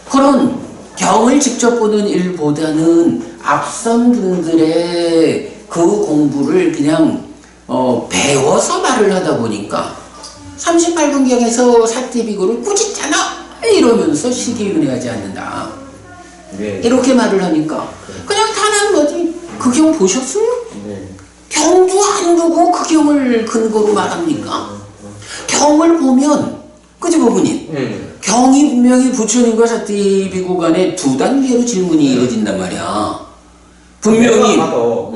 그런 경을 직접 보는 일보다는 앞선 분들의 그 공부를 그냥 배워서 말을 하다 보니까 38분경에서 사티비고를 꾸짖잖아 이러면서 시기윤회하지 않는다. 네. 이렇게 말을 하니까 그냥 단 한마디 그 경 보셨어요? 네. 경도 안 보고 그 경을 근거로 말합니까? 경을 보면 그지 부부님? 네. 경이 분명히 부처님과 사티비고 간에 두 단계로 질문이 이어진단 말이야. 분명히 내가 봐도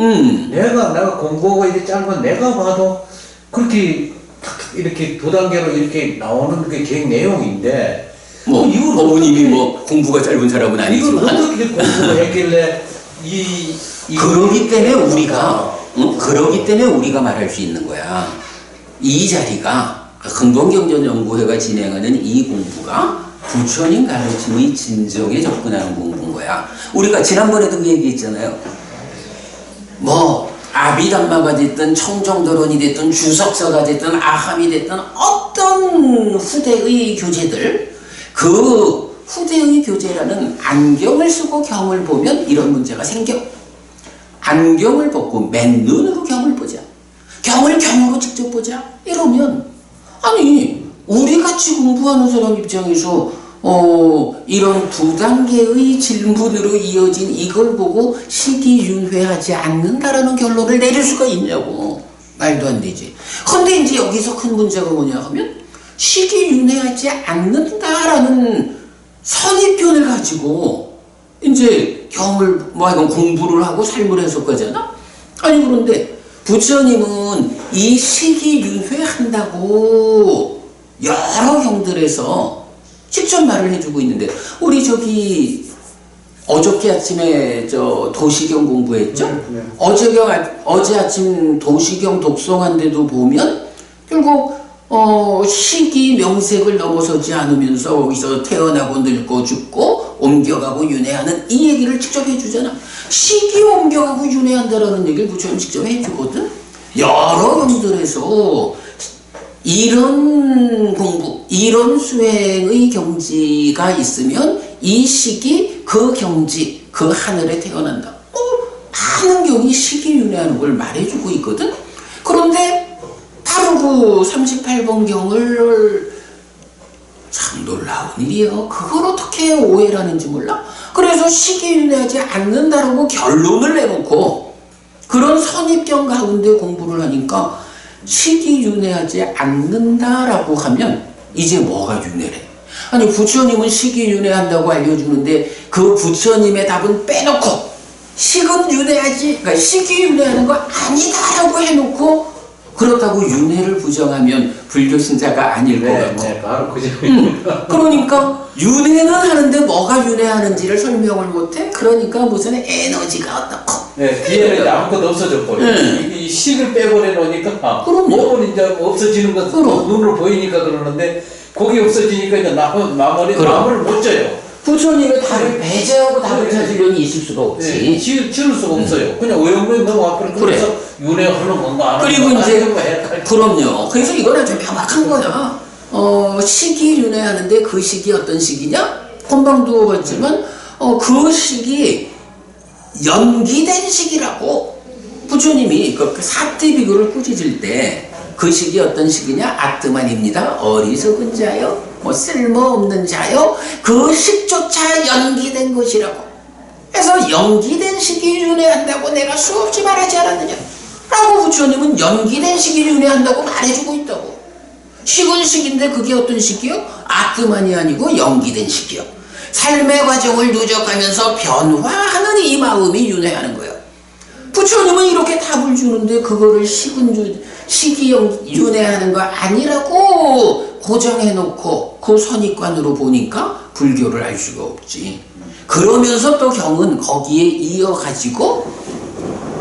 내가 공부가 이게 짧은 내가 봐도 그렇게 탁 이렇게 두 단계로 이렇게 나오는 게 계획 내용인데 뭐 이걸 어머님이 어떻게- 뭐 공부가 짧은 사람은 이걸 아니지만 어떻게 공부를 했길래 그러기 때문에 우리가 그러기 때문에 우리가 말할 수 있는 거야. 이 자리가 흥동경전연구회가 진행하는 이 공부가 부처님 가르침의 진정에 접근하는 공부인 거야. 우리가 지난번에도 그 얘기했잖아요. 뭐 아비담마가 됐든 청정도론이 됐든 주석서가 됐든 아함이 됐든 어떤 후대의 교재들 그 후대의 교재라는 안경을 쓰고 경을 보면 이런 문제가 생겨. 안경을 벗고 맨눈으로 경을 보자. 경을 경으로 직접 보자. 이러면 아니 우리같이 공부하는 사람 입장에서 이런 두 단계의 질문으로 이어진 이걸 보고 시기윤회하지 않는다라는 결론을 내릴 수가 있냐고. 말도 안 되지. 근데 이제 여기서 큰 문제가 뭐냐 하면 시기윤회하지 않는다라는 선입견을 가지고 이제 경을 이건 공부를 하고 삶을 해석하잖아. 아니 그런데 부처님은 이 시기윤회한다고 여러 경들에서 직접 말을 해주고 있는데 우리 저기 어저께 아침에 저 도시경 공부했죠? 네. 어제 아침 도시경 독송한데도 보면 결국 시기 명색을 넘어서지 않으면서 거기서 태어나고 늙고 죽고 옮겨가고 윤회하는 이 얘기를 직접 해주잖아. 시기 옮겨가고 윤회한다라는 얘기를 부처님 직접 해주거든. 여러 경들에서 이런 공부, 이런 수행의 경지가 있으면 이 시기 그 경지, 그 하늘에 태어난다. 많은 경이 시기윤회하는 걸 말해주고 있거든. 그런데 바로 그 38번 경을 참 놀라운 일이에요. 그걸 어떻게 오해를 하는지 몰라. 그래서 시기윤회하지 않는다라고 결론을 내놓고 그런 선입견 가운데 공부를 하니까 시기윤회하지 않는다라고 하면 이제 뭐가 윤회래? 아니 부처님은 시기윤회한다고 알려주는데 그 부처님의 답은 빼놓고 식은 윤회하지, 그러니까 시기윤회하는 거 아니다라고 해놓고 그렇다고 윤회를 부정하면 불교 신자가 아닐 것 같고. 네, 바로 그 점입니다. 그러니까 윤회는 하는데 뭐가 윤회하는지를 설명을 못해? 그러니까 무슨 에너지가 어떻고. 네, 뒤에는 아무것도 없어져 버려. 이 식을 빼버려 놓으니까 그럼요. 몸은 이제 없어지는 것 그럼. 눈으로 보이니까 그러는데 거기 없어지니까 이제 마무리 그럼. 마무리를 못 져요. 부처님의 답을 배제하고 답을 찾으려니 있을 수가 없지. 네, 지을 수가 없어요. 그냥 외우면 넘어가 버려. 그래. 그래서 윤회하는 건가 안 하는 그리고 건가 이제 하는 거 헷갈려. 그럼요. 그래서 이건 아주 명확한 거야. 시기 윤회하는데 그 시기 어떤 시기냐? 금방도 봤지만 그 시기 연기된 시기라고 부처님이 그 사티비교를 꾸짖을 때 그 시기 어떤 시기냐? 아트만입니다. 어리석은 자요, 뭐 쓸모없는 자요. 그 식조차 연기된 것이라고. 그래서 연기된 시기 윤회한다고 내가 수없이 말하지 않았느냐? 라고 부처님은 연기된 시기 윤회한다고 말해주고 있다고. 식은 식인데 그게 어떤 시기요? 아트만이 아니고 연기된 시기요. 삶의 과정을 누적하면서 변화하는 이 마음이 윤회하는 거예요. 부처님은 이렇게 답을 주는데 그거를 시기 윤회하는 거 아니라고 고정해놓고 그 선입관으로 보니까 불교를 알 수가 없지. 그러면서 또 경은 거기에 이어가지고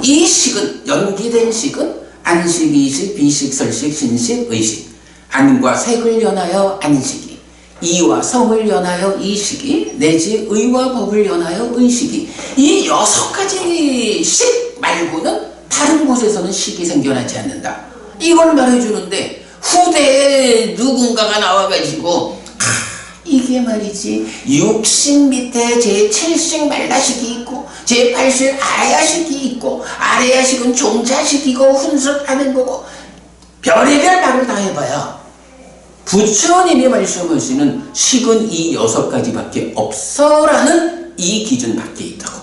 이 식은 연기된 식은 안식, 이식, 비식, 설식, 신식, 의식 안과 색을 연하여 안식이 이와 성을 연하여 이 시기 내지 의와 법을 연하여 의 시기 이 6가지씩 말고는 다른 곳에서는 식이 생겨나지 않는다. 이걸 말해주는데 후대에 누군가가 나와가지고 이게 말이지 60 밑에 제7식 말라식이 있고 제8식 아야식이 있고 아래야식은 종자식이고 훈습하는 거고 별의별 말을 다 해봐야 부처님이 말씀하시는 식은 이 6가지밖에 없어라는 이 기준밖에 있다고.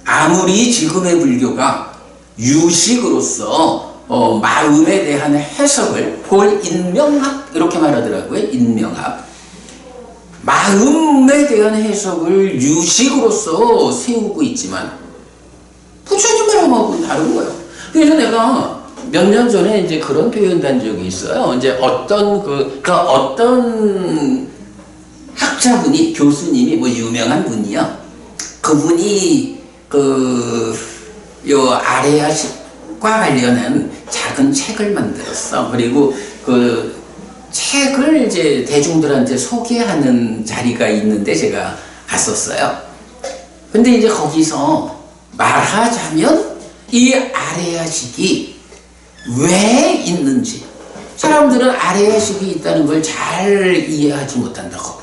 아무리 지금의 불교가 유식으로서 마음에 대한 해석을 볼 인명학 이렇게 말하더라고요. 인명학. 마음에 대한 해석을 유식으로서 세우고 있지만 부처님 말하고는 다른 거예요. 그래서 내가 몇 년 전에 이제 그런 표현 단 적이 있어요. 이제 어떤 어떤 학자분이 교수님이 뭐 유명한 분이요. 그분이 요 아레아식과 관련한 작은 책을 만들었어. 그리고 그 책을 이제 대중들한테 소개하는 자리가 있는데 제가 갔었어요. 근데 이제 거기서 말하자면 이 아레아식이 왜 있는지 사람들은 아레아식이 있다는 걸 잘 이해하지 못한다고.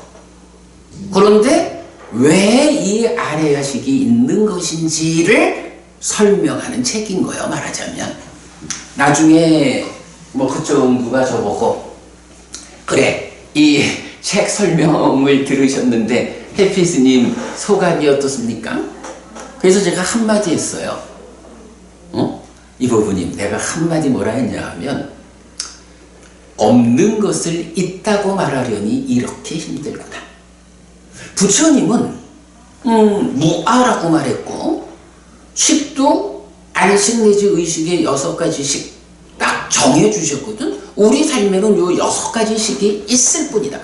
그런데 왜 이 아레아식이 있는 것인지를 설명하는 책인 거예요. 말하자면 나중에 뭐 그쪽 누가 저보고 그래 이 책 설명을 들으셨는데 해피 스님 소감이 어떻습니까? 그래서 제가 한마디 했어요. 이보부님 내가 한마디 뭐라 했냐 하면 없는 것을 있다고 말하려니 이렇게 힘들구나. 부처님은 무아라고 말했고 식도 안식 내지 의식의 6가지씩 딱 정해주셨거든. 우리 삶에는 요 6가지씩이 있을 뿐이다.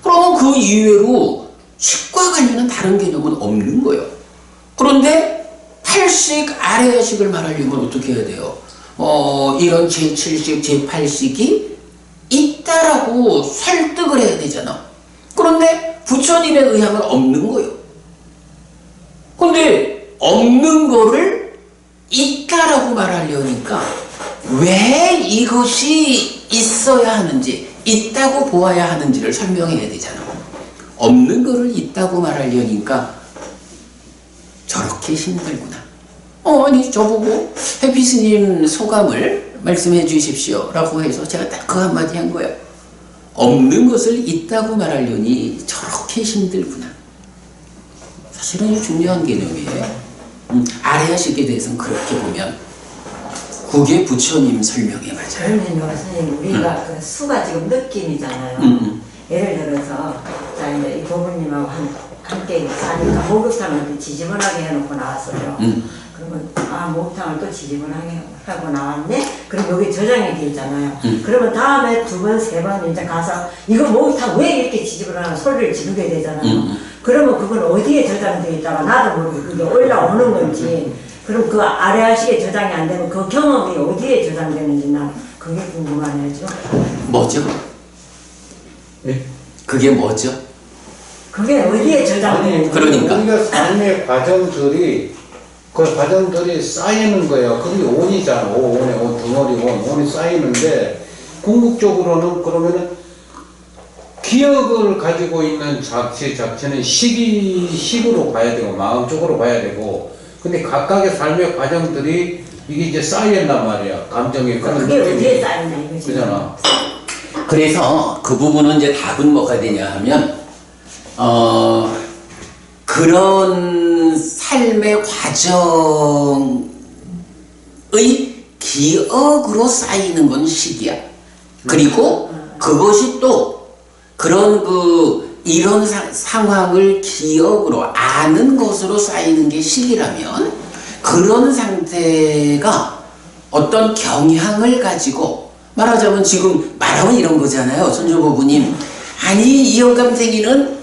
그러면 그 이외로 식과 관련한 다른 개념은 없는 거예요. 그런데 8식 아래식을 말하려면 어떻게 해야 돼요? 이런 제7식, 제8식이 있다라고 설득을 해야 되잖아. 그런데 부처님에 의하면 없는 거예요. 근데 없는 거를 있다라고 말하려니까 왜 이것이 있어야 하는지, 있다고 보아야 하는지를 설명해야 되잖아. 없는 거를 있다고 말하려니까 저렇게 힘들구나. 아니 저보고 해피스님 소감을 말씀해 주십시오 라고 해서 제가 딱 그 한마디 한 거예요. 없는 것을 있다고 말하려니 저렇게 힘들구나. 사실은 중요한 개념이에요. 아레아식에 대해서는 그렇게 보면 그게 부처님 설명에 맞아요. 그러면요 선생님 우리가 그 수가 지금 느낌이잖아요. 예를 들어서 자 이제 이 부모님하고 함께 사니까 목욕탕을 지저분하게 해놓고 나왔어요. 그러면 목욕탕을 또 지저분하게 하고 나왔네? 그럼 여기 저장이 돼 있잖아요. 그러면 다음에 2번, 3번 이제 가서 이거 목욕탕 왜 이렇게 지저분하나 소리를 지르게 되잖아요. 그러면 그건 어디에 저장되어 있다가 나도 모르고 그게 올라오는 건지 그럼 그 아래아식에 저장이 안 되면 그 경험이 어디에 저장되는지 난 그게 궁금하네요. 뭐죠? 예? 그게 뭐죠? 그게 어디에 저장되는지. 그러니까. 우리가 삶의 과정들이 쌓이는 거예요. 그게 온이잖아. 온 덩어리 온이 쌓이는데 궁극적으로는 그러면은 기억을 가지고 있는 자체는 식으로 봐야 되고 마음적으로 봐야 되고 근데 각각의 삶의 과정들이 이게 이제 쌓였단 말이야. 감정의 그런 그게 느낌이. 어디에 쌓이냐 이거지. 그잖아. 그래서 그 부분은 이제 답은 뭐가 되냐 하면 그런 삶의 과정의 기억으로 쌓이는 건 식이야. 그리고 그것이 또 그런 이런 상황을 기억으로 아는 것으로 쌓이는 게 식이라면 그런 상태가 어떤 경향을 가지고 말하자면 지금 말하면 이런 거잖아요. 손조보부님. 아니 이 영감탱이는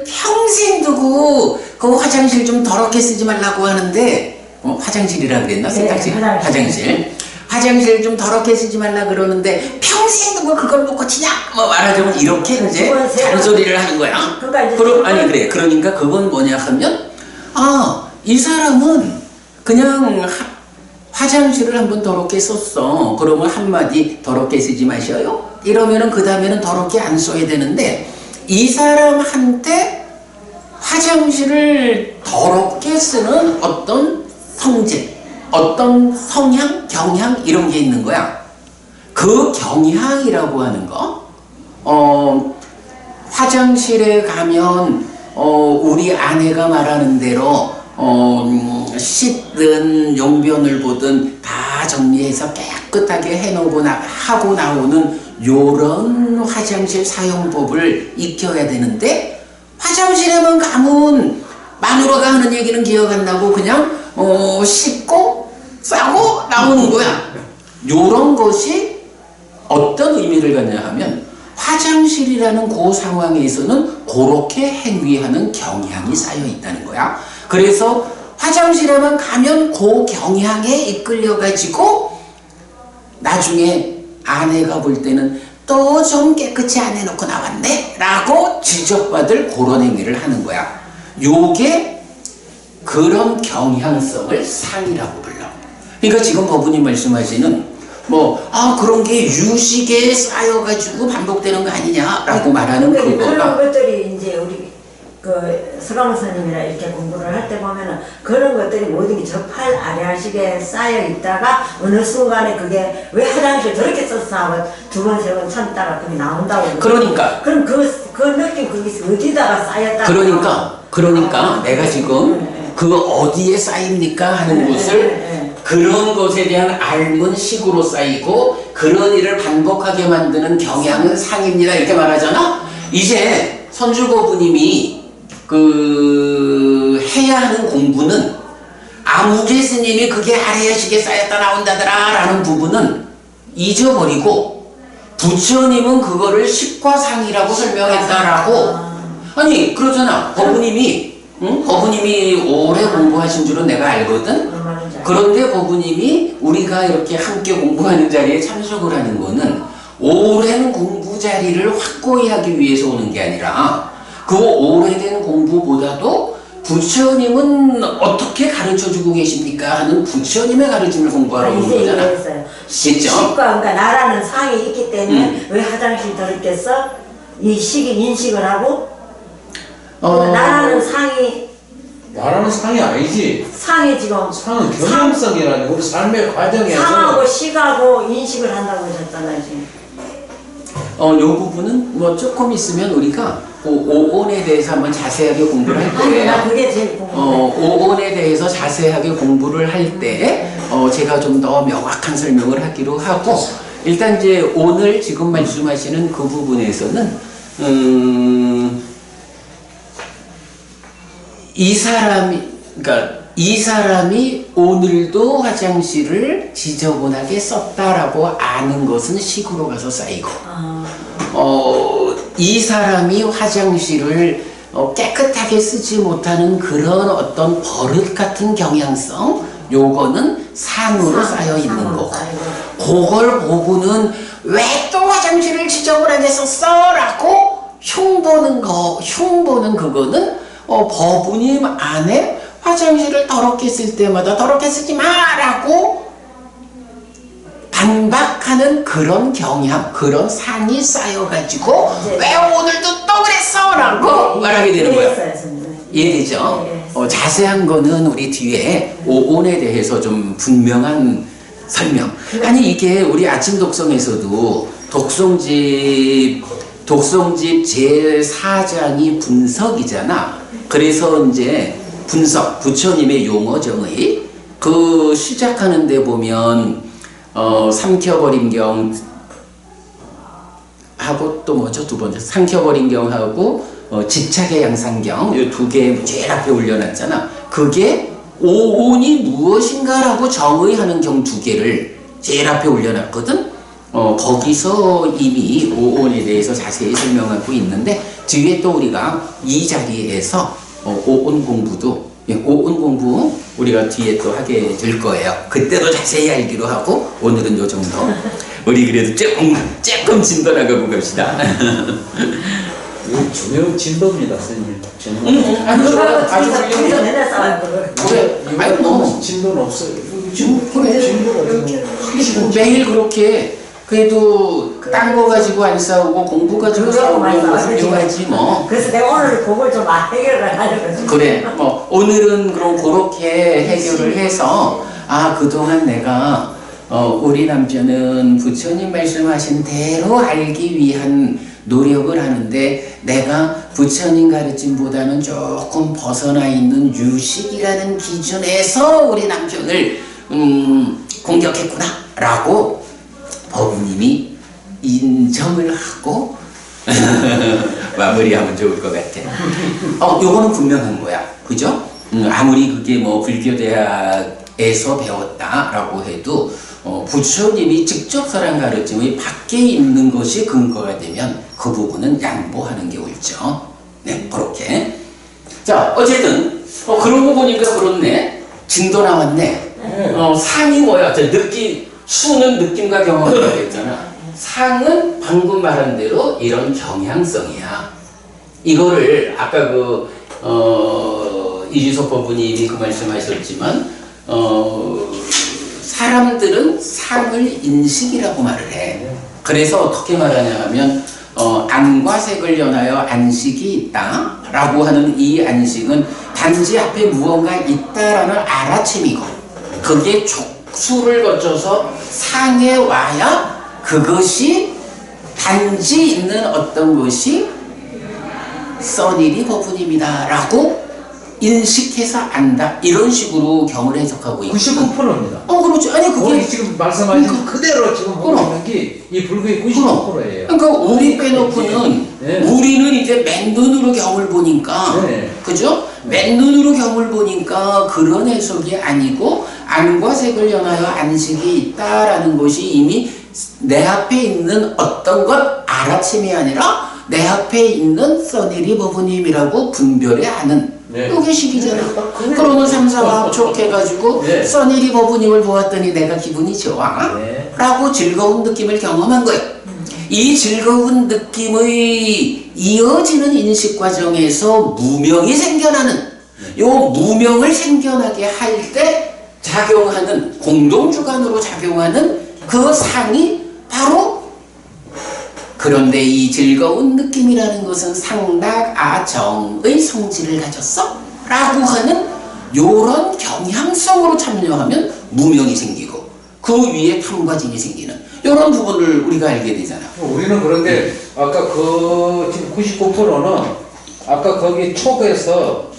평생 두고 그 화장실 좀 더럽게 쓰지 말라고 하는데 화장실이라 그랬나? 세탁실? 네, 화장실. 화장실 좀 더럽게 쓰지 말라 그러는데 평생 누가 그걸 놓고 치냐? 뭐 말하자면 이렇게 이제 잔소리를 하는 거야. 아니 그래. 그러니까 그건 뭐냐 하면 이 사람은 그냥 화장실을 한번 더럽게 썼어. 그러면 한마디 더럽게 쓰지 마셔요. 이러면은 그 다음에는 더럽게 안 써야 되는데 이 사람한테 화장실을 더럽게 쓰는 어떤 성질, 어떤 성향, 경향 이런 게 있는 거야. 그 경향이라고 하는 거, 화장실에 가면 우리 아내가 말하는 대로 씻든 용변을 보든 다 정리해서 깨끗하게 해놓고 하고 나오는 요런 화장실 사용법을 익혀야 되는데 화장실에만 가면 마누라가 하는 얘기는 기억 안 나고 그냥 씻고 싸고 나오는 거야. 요런 것이 어떤 의미를 갖냐 하면 화장실이라는 그 상황에서는 그렇게 행위하는 경향이 쌓여 있다는 거야. 그래서 화장실에만 가면 그 경향에 이끌려 가지고 나중에 아내가 볼 때는 또 좀 깨끗이 안 해놓고 나왔네 라고 지적받을 그런 행위를 하는 거야. 요게 그런 경향성을 상이라고 불러. 그러니까 지금 법원이 말씀하시는 그런 게 유식에 쌓여가지고 반복되는 거 아니냐라고 말하는 그거가 그런 것들이 이제 우리 서강 스님이나 이렇게 공부를 할 때 보면은 그런 것들이 모든 게 저팔 아래하식에 쌓여 있다가 어느 순간에 그게 왜 화장실 저렇게 썼어 하고 두 번 세 번 참다가 그게 나온다고. 그러니까. 그럼 그 느낌 그게 어디다가 쌓였다. 그러니까 내가 지금 그 어디에 쌓입니까 하는 것을 그런 것에 대한 알문 식으로 쌓이고 그런 일을 반복하게 만드는 경향은 상입니다 이렇게 말하잖아. 이제 선주고부님이 해야 하는 공부는 아무개 스님이 그게 아래의식에 쌓였다 나온다더라 라는 부분은 잊어버리고 부처님은 그거를 식과상이라고 설명했다라고. 아니 그러잖아. 법부님이 오래 공부하신 줄은 내가 알거든. 그런데 법부님이 우리가 이렇게 함께 공부하는 자리에 참석을 하는 거는 오랜 공부 자리를 확고히 하기 위해서 오는 게 아니라 그 오래된 공부보다도 부처님은 어떻게 가르쳐주고 계십니까 하는 부처님의 가르침을 공부하러 오는 거잖아. 이해했어요. 식과 그러니까 나라는 상이 있기 때문에 왜 화장실 더럽게 써? 이 식이 인식을 하고 나라는 상이 아니지. 상이 지금 상은 경향성이라는 우리 삶의 과정에서 상하고 식하고 인식을 한다고 하셨잖아요 지금. 요 부분은 조금 있으면 우리가 오온에 대해서 한번 자세하게 공부를 할 거예요. 나 그게 제일 궁금해. 오온에 대해서 자세하게 공부를 할 때 제가 좀 더 명확한 설명을 하기로 하고 일단 이제 오늘 지금 말씀하시는 그 부분에서는 이 사람이 오늘도 화장실을 지저분하게 썼다라고 아는 것은 식으로 가서 쌓이고 이 사람이 화장실을 깨끗하게 쓰지 못하는 그런 어떤 버릇 같은 경향성 요거는 상으로 쌓여 있는 거고 그걸 보고는 왜 또 화장실을 지저분하게 썼어? 라고 흉보는 그거는 법부님 안에 화장실을 더럽게 쓸 때마다 더럽게 쓰지 마라고 반박하는 그런 경향, 그런 상이 쌓여가지고 왜 오늘도 또 그랬어? 라고 말하게 되는 거예요. 이해되죠? 자세한 거는 우리 뒤에 오온에 대해서 좀 분명한 설명. 아니 이게 우리 아침 독성에서도 독성집 제4장이 분석이잖아. 그래서 이제 분석, 부처님의 용어정의 시작하는 데 보면 삼켜버린 경 하고 또 뭐죠? 두 번째 삼켜버린 경하고 집착의 양상경 이 두 개 제일 앞에 올려놨잖아. 그게 오온이 무엇인가라고 정의하는 경 두 개를 제일 앞에 올려놨거든. 거기서 이미 오온에 대해서 자세히 설명하고 있는데 뒤에 또 우리가 이 자리에서 오온 공부도 오은 공부 우리가 뒤에 또 하게 될 거예요. 그때도 자세히 알기로 하고 오늘은 요 정도. 우리 그래도 조금 진도 나가고 갑시다. 이거 중요한 진도입니다, 선생님. 진도. 아니, 아주 훌륭해. 진짜 내내 싸웠거든. 그래, 아니 뭐 진도는 없어요. 그래. 진도가 매일 그렇게 그래도 딴 거 가지고 안 싸우고 공부 가지고 그러고 많이 싸우면 싸우지. 훌륭하지 뭐. 그래서 내가 오늘 그걸 좀 해결을 하려고. 그래, 뭐 오늘은 그럼 그렇게 해결을 해서 그동안 내가 우리 남편은 부처님 말씀하신 대로 알기 위한 노력을 하는데 내가 부처님 가르침보다는 조금 벗어나 있는 유식이라는 기준에서 우리 남편을 공격했구나 라고 법부님이 인정을 하고 마무리하면 좋을 것 같아. 요거는 분명한 거야. 그죠? 아무리 그게 뭐 불교대학에서 배웠다라고 해도 부처님이 직접 설한 가르침의 밖에 있는 것이 근거가 되면 그 부분은 양보하는 게 옳죠. 네, 그렇게. 자, 어쨌든 그러고 보니까 그렇네. 진도 나왔네. 상이 뭐야? 수는 느낌과 경험이라고 했잖아. 상은 방금 말한 대로 이런 경향성이야. 이거를 아까 이지석 법부님이 그 말씀하셨지만 사람들은 상을 인식이라고 말을 해. 그래서 어떻게 말하냐 하면 안과 색을 연하여 안식이 있다 라고 하는 이 안식은 단지 앞에 무언가 있다라는 알아침이고 그게 족수를 거쳐서 상에 와야 그것이 단지 있는 어떤 것이 써니리 법문입니다 라고 인식해서 안다 이런 식으로 경을 해석하고 있고 99%입니다. 그렇죠. 아니 그게 우리 지금 말씀하신 그대로 지금 보고 있는 게 이 불교의 99%예요. 그러니까 우리 빼놓고는 네. 우리는 이제 맨눈으로 경을 보니까 네. 그죠? 맨눈으로 경을 보니까 그런 해석이 아니고 안과 색을 연하여 안식이 있다라는 것이 이미 내 앞에 있는 어떤 것 알아침이 아니라 내 앞에 있는 써니리 법부님이라고 분별해 하는 네. 이게 식이잖아. 그러면 삼사와 합촉해가지고 네. 써니리 법부님을 보았더니 내가 기분이 좋아 네. 라고 즐거운 느낌을 경험한 거예요. 이 즐거운 느낌의 이어지는 인식 과정에서 무명이 생겨나는 요 무명을 생겨나게 할 때 작용하는 공동주관으로 작용하는 그 상이 바로 그런데 이 즐거운 느낌이라는 것은 상락아정의 성질을 가졌어? 라고 하는 요런 경향성으로 참여하면 무명이 생기고 그 위에 탐과진이 생기는 요런 부분을 우리가 알게 되잖아. 우리는 그런데 아까 지금 99%는 아까 거기 촉에서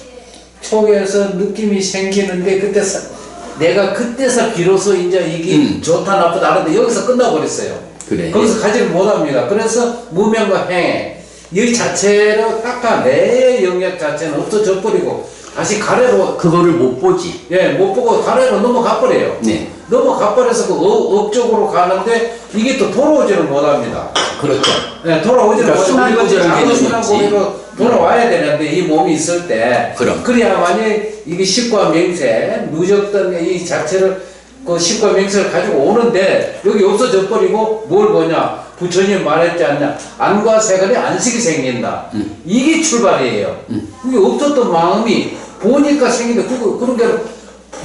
느낌이 생기는데 내가 그때서 비로소 이제 이게 좋다 나쁘다 하는데 여기서 끝나버렸어요. 그래. 거기서 가지를 못합니다. 그래서 무명과 행해 이 자체로 닦아 내 영역 자체는 없어져 버리고 다시 가래로 그거를 못 보지. 못 보고 가래로 넘어가 버려요. 네. 넘어가 버려서 그 업적으로 가는데 이게 또 돌아오지는 못합니다. 그렇죠. 네, 돌아오지는 그러니까 순환고절한 개념이 있지. 고리로 돌아와야 되는데 이 몸이 있을 때 그럼. 그래야만이 이게 식과 맹세 누적된 이 자체를 그 식과 맹세를 가지고 오는데 여기 없어져 버리고 뭘 보냐 부처님 말했지 않냐 안과 세간에 안식이 생긴다. 이게 출발이에요. 그게 없었던 마음이 보니까 생긴다. 그런 게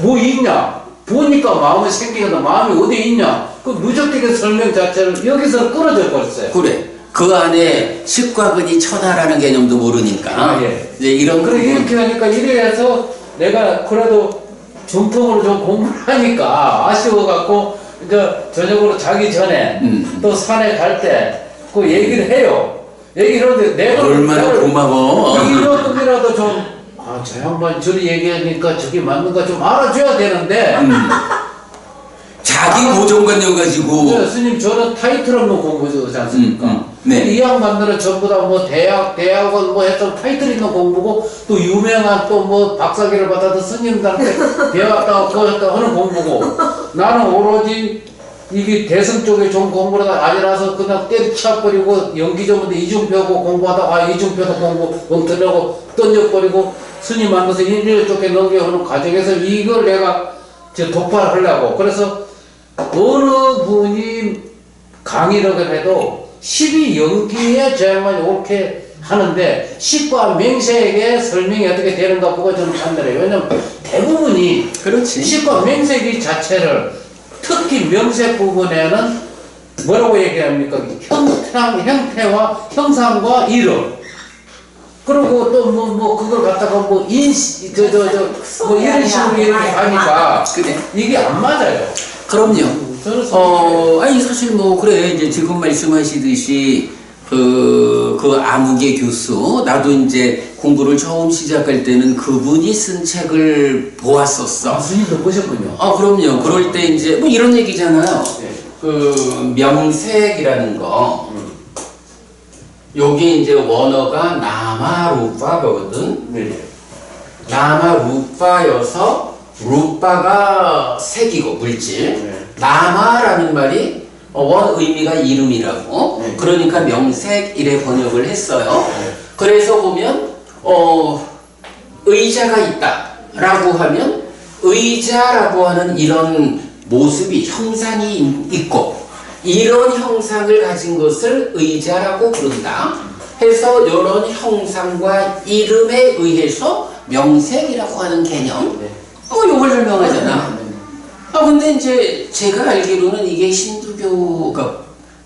뭐 있냐 보니까 마음이 생기는데 마음이 어디 있냐 그 누적되게 설명 자체를 여기서 끊어져 버렸어요. 그래. 그 안에 식과근이 천하라는 개념도 모르니까. 예. 이제 이런 그래 부분. 이렇게 하니까 이래서 내가 그래도 정통으로 좀 공부를 하니까 아쉬워갖고 이제 저녁으로 자기 전에 또 산에 갈 때 그 얘기를 해요. 얘기를 하는데 내가 얼마나 고마워. 이만큼이라도 저 양반 저리 얘기하니까 저게 맞는가 좀 알아줘야 되는데 자기 고정관념 가지고. 네, 스님 저는 타이틀 없는 공부지 않습니까? 네. 이 양반들은 전부 다 뭐 대학원 뭐 해서 타이틀 있는 공부고 또 유명한 또 뭐 박사기를 받아도 스님들한테 배웠다 그거 하는 공부고 나는 오로지 이게 대승 쪽에 좀 공부를 아니라서 그냥 때려쳐버리고 연기 전문대 이중표고 공부하다가 이중표도 공부 엉터리하고 던져버리고 스님 만나서 인류 쪽에 넘겨오는 과정에서 이걸 내가 독파를 하려고. 그래서 어느 분이 강의를 해도 12연기에 제약만 옳게 하는데 식과 맹색의 설명이 어떻게 되는가 보고 저는 판단해요. 왜냐면 대부분이 그렇지. 식과 맹색이 자체를 특히 명색 부분에는 뭐라고 얘기합니까? 형태와 형상과 이름. 그리고 또 뭐 그걸 갖다가 뭐 인시 뭐 이런 식으로 이렇게 하니까 그래. 이게 안 맞아요. 그럼요. 아니 사실 뭐 그래 이제 지금 말씀하시듯이 그 암흑의 교수 나도 이제 공부를 처음 시작할 때는 그분이 쓴 책을 보았었어. 스님도 보셨군요. 그럼요. 그럴 때 이제 뭐 이런 얘기잖아요. 네. 그 명색이라는 거. 여기 이제 원어가 나마루파거든. 네. 나마루파여서 루파가 색이고 물질. 네. 나마라는 말이 원 의미가 이름이라고. 네. 그러니까 명색 이래 번역을 했어요. 네. 그래서 보면 의자가 있다라고 하면 의자라고 하는 이런 모습이 형상이 있고 이런 형상을 가진 것을 의자라고 부른다 해서 이런 형상과 이름에 의해서 명색이라고 하는 개념 요걸 설명하잖아. 근데 이제 제가 알기로는 이게 힌두교가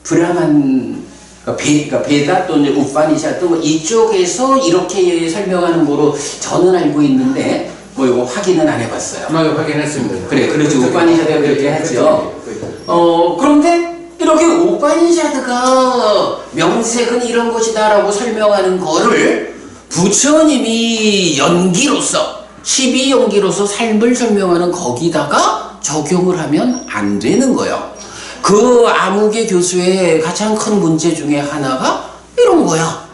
브라만 그러니까 베다 또는 우파니샤드 뭐 이쪽에서 이렇게 설명하는 거로 저는 알고 있는데 뭐 이거 확인은 안 해봤어요. 확인했습니다. 그래, 그렇죠. 우파니샤드가 그렇게 하죠. 그런데 이렇게 우파니샤드가 명색은 이런 것이다라고 설명하는 거를 부처님이 연기로서 12연기로서 삶을 설명하는 거기다가 적용을 하면 안 되는 거예요. 그 암흑의 교수의 가장 큰 문제 중에 하나가 이런 거야.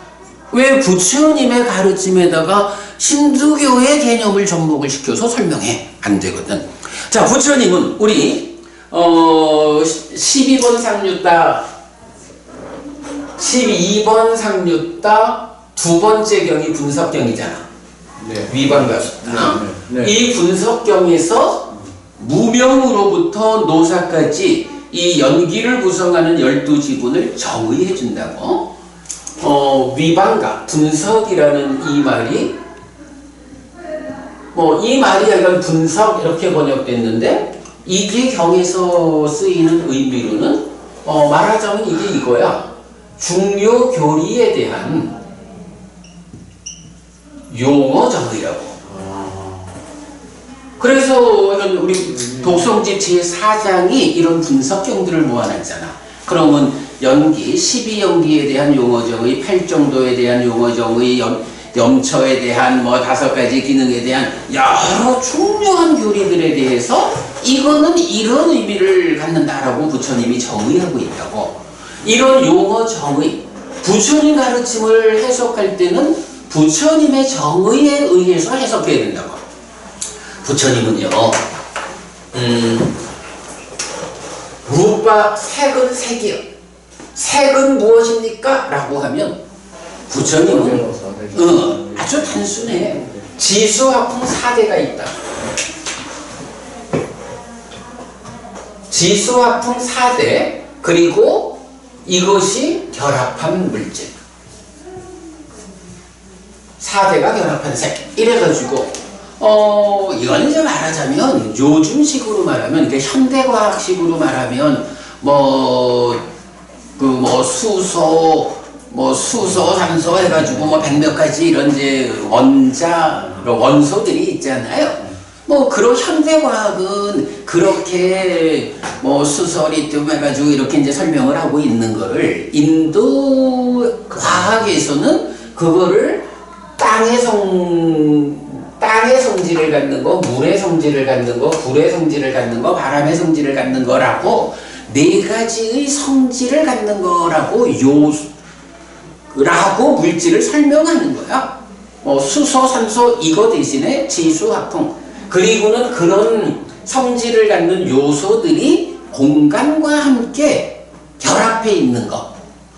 왜 부처님의 가르침에다가 힌두교의 개념을 접목을 시켜서 설명해? 안 되거든. 자, 부처님은 우리 12번 상류따 12번 상류따 두 번째 경이 분석경이잖아. 네. 위반가. 네. 이 분석경에서 무명으로부터 노사까지 이 연기를 구성하는 12지분을 정의해 준다고. 위반가, 분석이라는 이 말이 이 말이 약간 분석 이렇게 번역됐는데 이게 경에서 쓰이는 의미로는 말하자면 이게 이거야. 중요 교리에 대한 용어 정의라고. 그래서 우리 독성집 제4장이 이런 분석경들을 모아놨잖아. 그러면 연기, 12연기에 대한 용어 정의, 8정도에 대한 용어 정의, 염처에 대한 5가지 기능에 대한 여러 중요한 교리들에 대해서 이거는 이런 의미를 갖는다라고 부처님이 정의하고 있다고. 이런 용어 정의, 부처님 가르침을 해석할 때는 부처님의 정의에 의해서 해석해야 된다고. 부처님은요, 루파 색은 색이요. 색은 무엇입니까? 라고 하면 부처님은 아주 단순해. 지수화풍 4대가 있다. 지수화풍 4대 그리고 이것이 결합한 물질 4대가 결합한 색 이래가지고 이건 이제 말하자면 요즘식으로 말하면 그러니까 현대과학식으로 말하면 수소, 산소 해가지고 100몇 가지 이런 이제 원소들이 있잖아요. 그런 현대과학은 그렇게 수소, 리튬 해가지고 이렇게 이제 설명을 하고 있는 거를 인도 과학에서는 그거를 땅의 성질을 갖는 거, 물의 성질을 갖는 거, 불의 성질을 갖는 거, 바람의 성질을 갖는 거라고 4가지의 성질을 갖는 거라고 라고 물질을 설명하는 거야. 수소, 산소 이거 대신에 지수, 화풍 그리고는 그런 성질을 갖는 요소들이 공간과 함께 결합해 있는 거.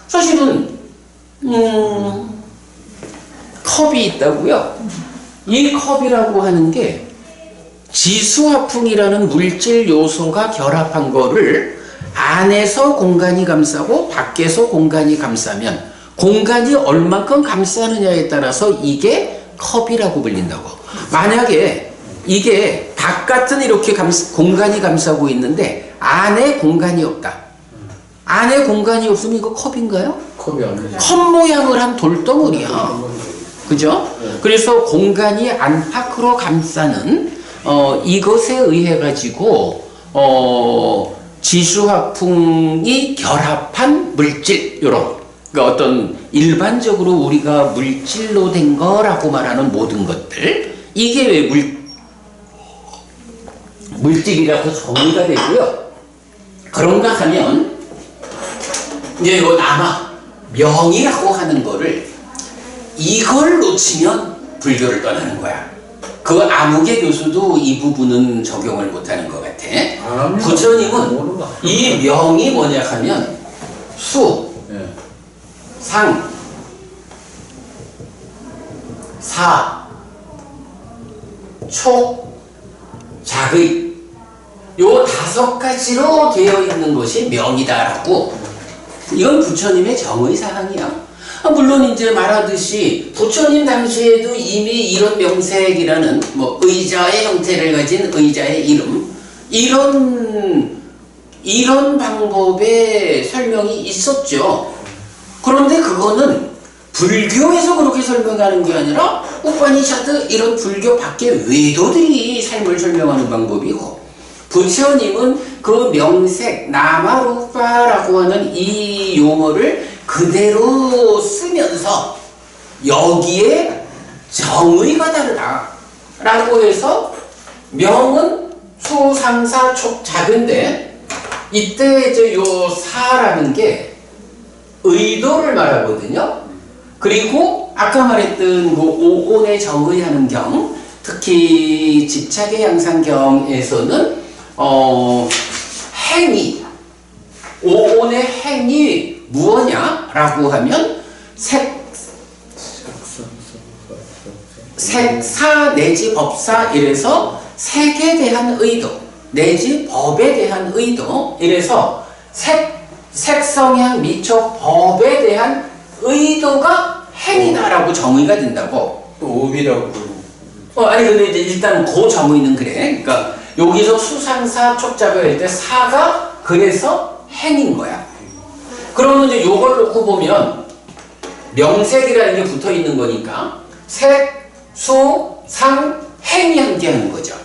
사실은 컵이 있다고요. 이 컵이라고 하는 게 지수화풍이라는 물질 요소가 결합한 거를 안에서 공간이 감싸고 밖에서 공간이 감싸면 공간이 얼만큼 감싸느냐에 따라서 이게 컵이라고 불린다고. 만약에 이게 바깥은 이렇게 공간이 감싸고 있는데 안에 공간이 없다. 안에 공간이 없으면 이거 컵인가요? 컵이 아니지. 컵 모양을 한 돌덩어리야. 그죠? 그래서 공간이 안팎으로 감싸는 이것에 의해 가지고 지수화풍이 결합한 물질 요런 그러니까 어떤 일반적으로 우리가 물질로 된 거라고 말하는 모든 것들 이게 왜 물질이라고 정의가 되고요. 그런가 하면 이제 요 남아 명이라고 하는 거를 이걸 놓치면 불교를 떠나는 거야. 그 아무개 교수도 이 부분은 적용을 못하는 것 같아. 부처님은 이 명이 뭐냐 하면 수, 상, 사, 초, 작의 요 5가지로 되어 있는 것이 명이다라고 이건 부처님의 정의사항이야. 물론 이제 말하듯이 부처님 당시에도 이미 이런 명색이라는 뭐 의자의 형태를 가진 의자의 이름 이런 방법의 설명이 있었죠. 그런데 그거는 불교에서 그렇게 설명하는 게 아니라 우파니샤드 이런 불교 밖의 외도들이 삶을 설명하는 방법이고 부처님은 그 명색 나마루파라고 하는 이 용어를 그대로 쓰면서 여기에 정의가 다르다 라고 해서 명은 수상사 촉 작은데 이때 이제 요 사라는 게 의도를 말하거든요. 그리고 아까 말했던 그 오온의 정의하는 경 특히 집착의 양상경에서는 행위 오온의 행위 무엇냐라고 하면 색사 내지 법사 이래서 색에 대한 의도 내지 법에 대한 의도 이래서 색성향 미촉 법에 대한 의도가 행위다라고 정의가 된다고. 또 오비라고 부르고. 아니 근데 이제 일단 그 정의는 그래. 그러니까 여기서 수상사 촉잡을 할 때 사가 그래서 행인 거야. 그러면 이제 요걸 놓고 보면 명색이라는 게 붙어 있는 거니까 색, 수, 상, 행이 함께 하는 거죠.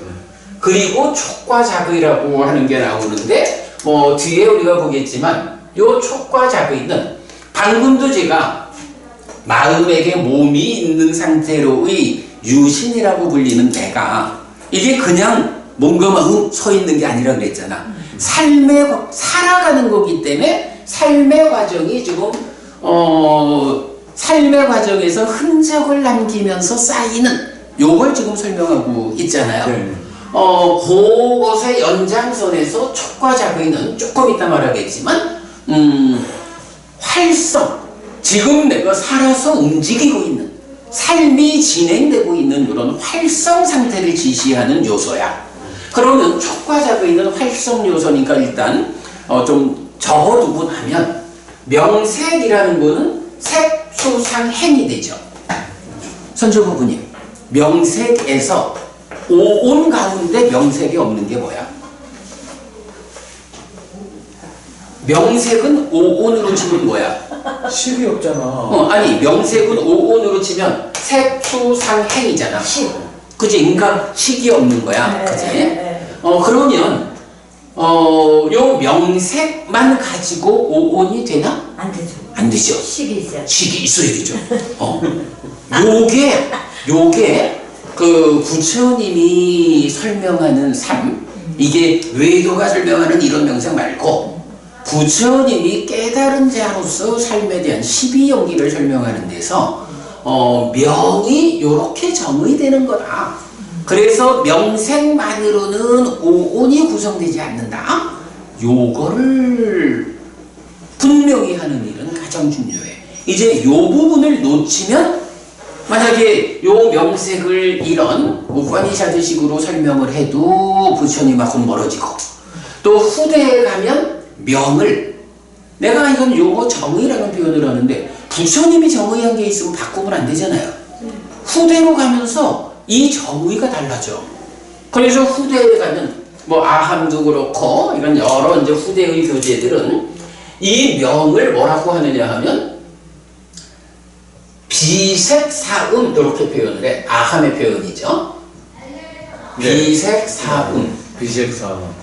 그리고 촉과 작의라고 하는 게 나오는데 뭐 뒤에 우리가 보겠지만 요 촉과 작의는 방금도 제가 마음에게 몸이 있는 상태로의 유신이라고 불리는 내가 이게 그냥 몸과 서 있는 게 아니라 그랬잖아. 살아가는 거기 때문에 삶의 과정이 지금 삶의 과정에서 흔적을 남기면서 쌓이는 요걸 지금 설명하고 있잖아요. 네. 그것의 연장선에서 촉과 작의는 조금 이따 말하겠지만 활성 지금 내가 살아서 움직이고 있는 삶이 진행되고 있는 이런 활성 상태를 지시하는 요소야. 그러면 촉과 작의는 활성 요소니까 일단 좀 적어두고 나면 명색이라는 거는 색, 수, 상, 행이 되죠. 선조부부님 명색에서 오온 가운데 명색이 없는 게 뭐야? 명색은 오온으로 치면 뭐야? 식이 없잖아. 아니 명색은 오온으로 치면 색, 수, 상, 행이잖아. 그치? 그러니까 식이 없는 거야. 그치? 그러면 요 명색만 가지고 오온이 되나? 안 되죠. 안 되죠. 식이 있어요. 식이 있어야 되죠. 요게 그 부처님이 설명하는 삶 이게 외도가 설명하는 이런 명색 말고 부처님이 깨달은 자로서 삶에 대한 12연기를 설명하는 데서 명이 요렇게 정의되는 거다. 그래서 명색만으로는 오온이 구성되지 않는다. 요거를 분명히 하는 일은 가장 중요해. 이제 요 부분을 놓치면 만약에 요 명색을 이런 우파니샤드식으로 설명을 해도 부처님하고는 멀어지고, 또 후대에 가면 명을, 내가 이건 용어 정의라는 표현을 하는데 부처님이 정의한 게 있으면 바꾸면 안 되잖아요. 후대로 가면서 이 정의가 달라져. 그래서 후대에 가면 뭐 아함도 그렇고 이런 여러 이제 후대의 교재들은 이 명을 뭐라고 하느냐 하면 비색사음 이렇게 표현을 해. 아함의 표현이죠. 비색사음. 비색사음.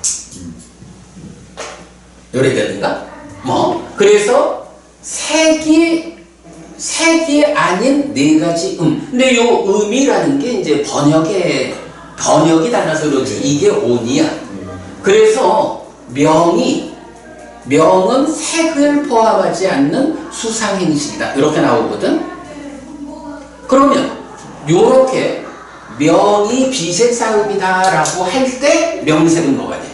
요래되는가? 뭐 그래서 색이 아닌 네 가지 근데 요 음이라는 게 이제 번역이 달라서 그렇지 이게 온이야. 그래서 명은 색을 포함하지 않는 수상행식이다 이렇게 나오거든. 그러면 요렇게 명이 비색사음이다라고 할 때 명색은 뭐가 돼?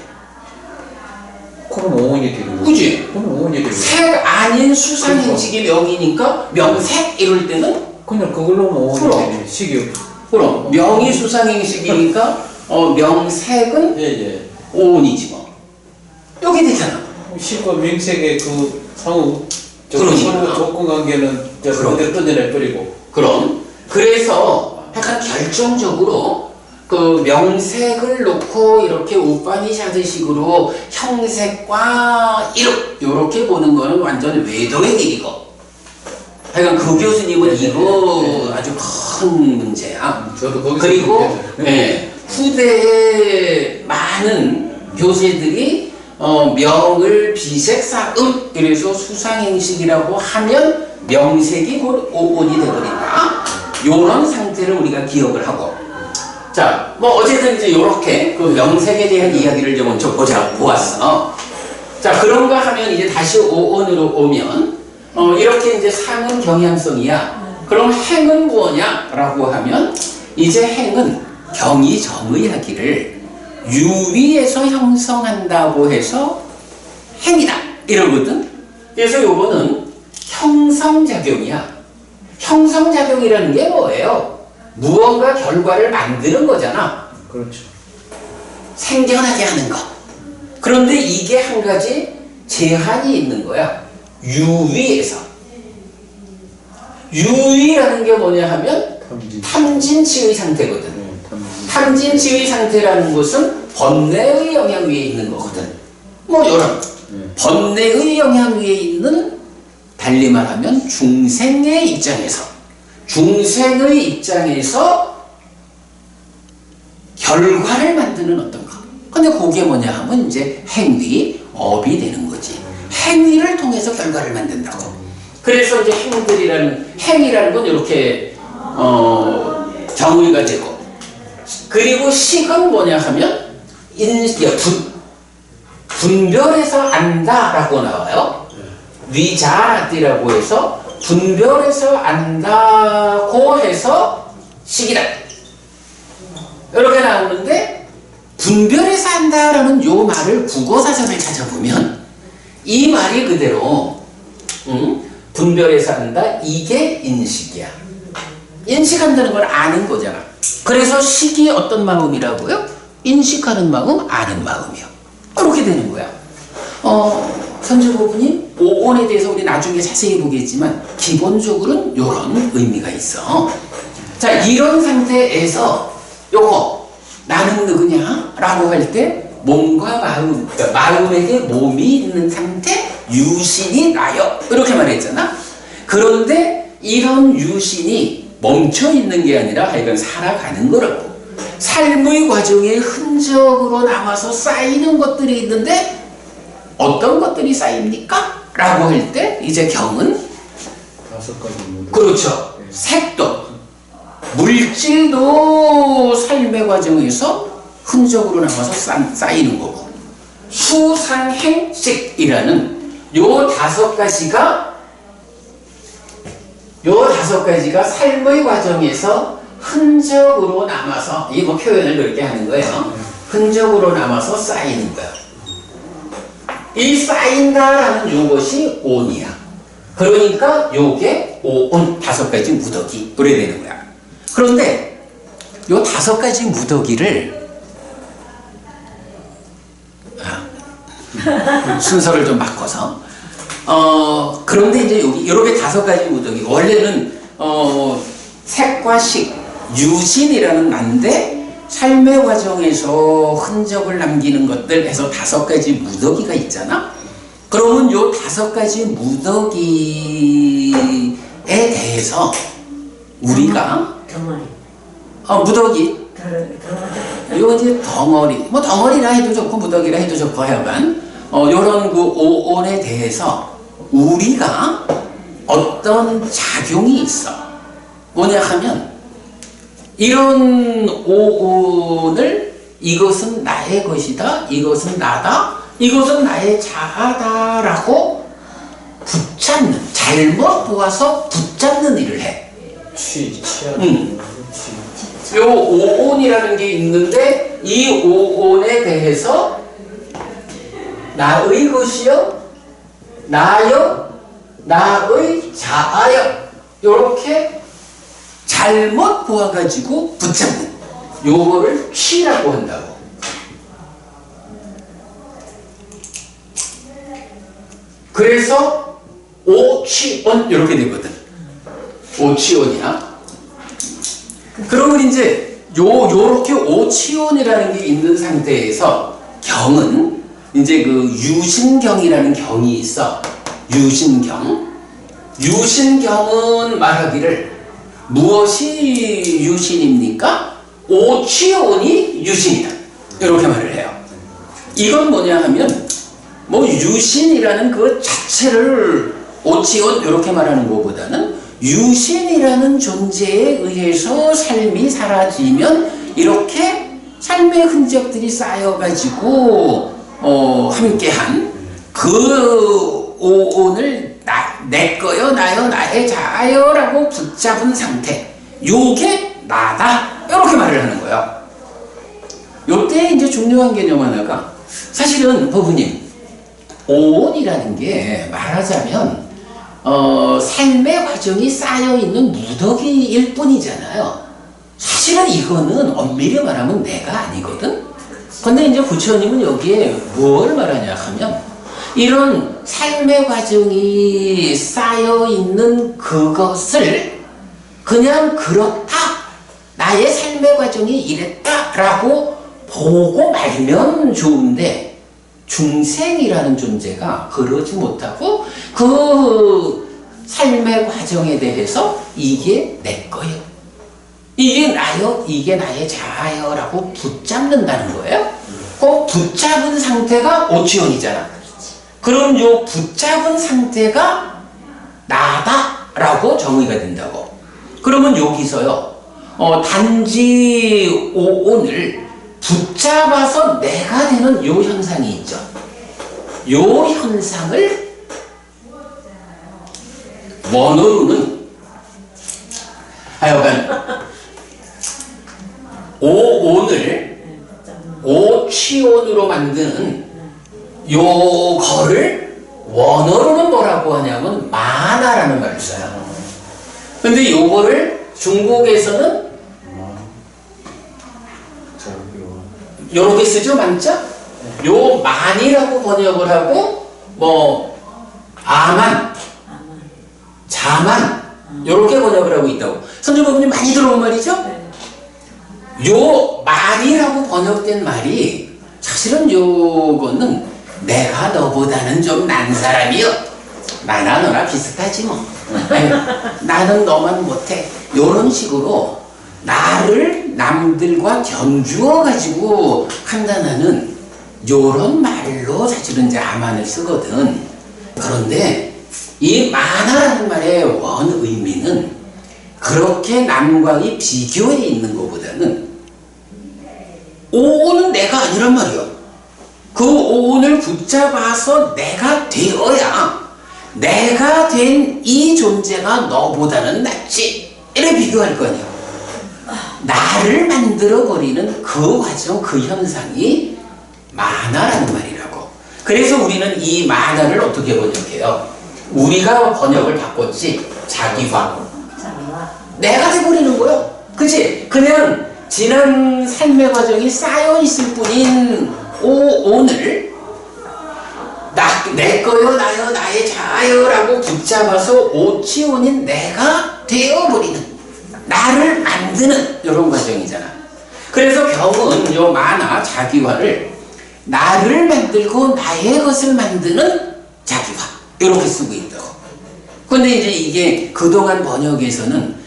그럼 오온이 되는 거지. 그지? 그럼 오온이 되는 거지. 색 아닌 수상행식이 명이니까 명색 이럴 때는 그냥 그걸로 오온이 그럼. 되지. 식이. 그럼 명이 수상행식이니까 명색은 예. 오온이지 뭐. 여기 되잖아. 식과 명색의 그 상호 그러니까. 서로 조건 관계는 그럼. 그대 던져내 버리고. 그럼 그래서 약간 결정적으로 그 명색을 놓고 이렇게 우파니샤드식으로 형색과 이렇게 보는 거는 완전 외도의 길이고. 하여간 그 교수님은 이거 아주 큰 문제야. 저도 거기서 그리고 후대에 많은 교재들이 명을 비색사음 이래서 수상행식이라고 하면 명색이 곧 오온이 되버린다. 요런 상태를 우리가 기억을 하고. 자, 뭐 어쨌든 이제 요렇게 그 명색에 대한 이야기를 좀 먼저 보았어. 자, 그런가 하면 이제 다시 오온으로 오면 이렇게 이제 상은 경향성이야. 그럼 행은 뭐냐라고 하면 이제 행은 경이 정의하기를 유위에서 형성한다고 해서 행이다 이러거든. 그래서 요거는 형성작용이야. 형성작용이라는 게 뭐예요? 무언가 결과를 만드는 거잖아. 그렇죠. 생겨나게 하는 거. 그런데 이게 한 가지 제한이 있는 거야. 유위에서. 유위라는 게 뭐냐 하면 탐진치의 상태거든. 탐진치의 상태라는 것은 번뇌의 영향 위에 있는 거거든. 뭐 이런 번뇌의 영향 위에 있는, 달리 말하면 중생의 입장에서 결과를 만드는 어떤 거. 근데 그게 뭐냐 하면 이제 행위, 업이 되는 거지. 행위를 통해서 결과를 만든다고. 그래서 이제 행이라는 건 이렇게 정의가 되고, 그리고 식은 뭐냐 하면 분별해서 안다라고 나와요. 위자라디라고 해서 분별해서 안다고 해서 식이다 이렇게 나오는데, 분별해서 안다라는 요 말을 국어사전을 찾아보면 이 말이 그대로 분별해서 안다 이게 인식이야. 인식한다는 걸 아는 거잖아. 그래서 식이 어떤 마음이라고요? 인식하는 마음, 아는 마음이요. 그렇게 되는 거야. 선주부부님, 오온에 대해서 우리 나중에 자세히 보겠지만 기본적으로는 이런 의미가 있어. 자, 이런 상태에서 요거 나는 누구냐? 라고 할 때 몸과 마음, 그러니까 마음에게 몸이 있는 상태, 유신이 나요. 이렇게 말했잖아. 그런데 이런 유신이 멈춰 있는 게 아니라 하여간 살아가는 거라고. 삶의 과정에 흔적으로 남아서 쌓이는 것들이 있는데 어떤 것들이 쌓입니까? 라고 할 때 이제 경은 5가지. 그렇죠. 색도 물질도 삶의 과정에서 흔적으로 남아서 쌓이는 거고, 수상행식이라는 요 5가지가 삶의 과정에서 흔적으로 남아서, 이 뭐 표현을 그렇게 하는 거예요. 흔적으로 남아서 쌓이는 거야. 이 쌓인다라는 요것이 온이야. 그러니까 요게 오온 5가지 무더기 그래 되는 거야. 그런데 요 5가지 무더기를 순서를 좀 바꿔서 그런데 이제 여기 이렇게 5가지 무더기 원래는 색과 식, 유신이라는 난데 삶의 과정에서 흔적을 남기는 것들 해서 5가지 무더기가 있잖아. 그러면 요 5가지 무더기에 대해서 우리가 덩어리. 무더기 덩어리. 요 이제 덩어리 뭐 덩어리라 해도 좋고 무더기라 해도 좋고 하여간 요런 그 오온에 대해서 우리가 어떤 작용이 있어. 뭐냐 하면 이런 오온을 이것은 나의 것이다, 이것은 나다, 이것은 나의 자아다라고 붙잡는, 잘못 보아서 붙잡는 일을 해. 취하는 요 오온이라는 게 있는데 이 오온에 대해서 나의 것이요, 나요, 나의 자아요, 요렇게 잘못 보아가지고 붙잡는 요거를 취라고 한다고. 그래서 오취온 이렇게 되거든. 오취온이야. 그러면 이제 요렇게 오취온이라는 게 있는 상태에서 경은 이제 그 유신경이라는 경이 있어. 유신경은 말하기를 무엇이 유신입니까? 오취온이 유신이다. 이렇게 말을 해요. 이건 뭐냐 하면 뭐 유신이라는 그 자체를 오취온 이렇게 말하는 것보다는 유신이라는 존재에 의해서 삶이 사라지면 이렇게 삶의 흔적들이 쌓여가지고 함께한 그 오온을 내 거요, 나요, 나의 자아요 라고 붙잡은 상태, 요게 나다 이렇게 말을 하는 거예요. 요때 이제 중요한 개념 하나가 사실은 부부님 오온이라는 게 말하자면 삶의 과정이 쌓여있는 무더기일 뿐이잖아요. 사실은 이거는 엄밀히 말하면 내가 아니거든. 근데 이제 부처님은 여기에 뭘 말하냐 하면 이런 삶의 과정이 쌓여있는 그것을 그냥 그렇다, 나의 삶의 과정이 이랬다라고 보고 말면 좋은데 중생이라는 존재가 그러지 못하고 그 삶의 과정에 대해서 이게 내 거요, 이게 나요, 이게 나의 자아요 라고 붙잡는다는 거예요. 그 붙잡은 상태가 오취온이잖아. 그럼 요 붙잡은 상태가 나다 라고 정의가 된다고. 그러면 여기서요 단지 오온을 붙잡아서 내가 되는 요 현상이 있죠. 요 현상을 원어로는 하여간 오온을 오취온으로 만드는 요거를 원어로는 뭐라고 하냐면 만화라는 말을 써요. 근데 요거를 중국에서는 요렇게 쓰죠, 만자? 요 만이라고 번역을 하고 뭐 아만, 자만 요렇게 번역을 하고 있다고. 선생님 많이 들어본 말이죠? 요 만이라고 번역된 말이 사실은 요거는 내가 너보다는 좀 난 사람이여, 나나 너나 비슷하지 뭐, 나는 너만 못해, 요런 식으로 나를 남들과 견주어 가지고 판단하는 요런 말로 사실은 이제 아만을 쓰거든. 그런데 이 만화라는 말의 원 의미는 그렇게 남과의 비교에 있는 것보다는 오온은 내가 아니란 말이야. 그 오온을 붙잡아서 내가 되어야 내가 된 이 존재가 너보다는 낫지, 이렇게 비교할 거 아니야. 나를 만들어버리는 그 과정, 그 현상이 만화라는 말이라고. 그래서 우리는 이 만화를 어떻게 번역해요? 우리가 번역을 바꿨지, 자기화. 내가 돼버리는 거요. 그치? 그냥 지난 삶의 과정이 쌓여 있을 뿐인 오늘 내 거요 나요 나의 자요라고 붙잡아서 오치온인 내가 되어버리는, 나를 만드는 이런 과정이잖아. 그래서 경은 요 만화 자기화를 나를 만들고 나의 것을 만드는 자기화 이렇게 쓰고 있다고. 근데 이제 이게 그동안 번역에서는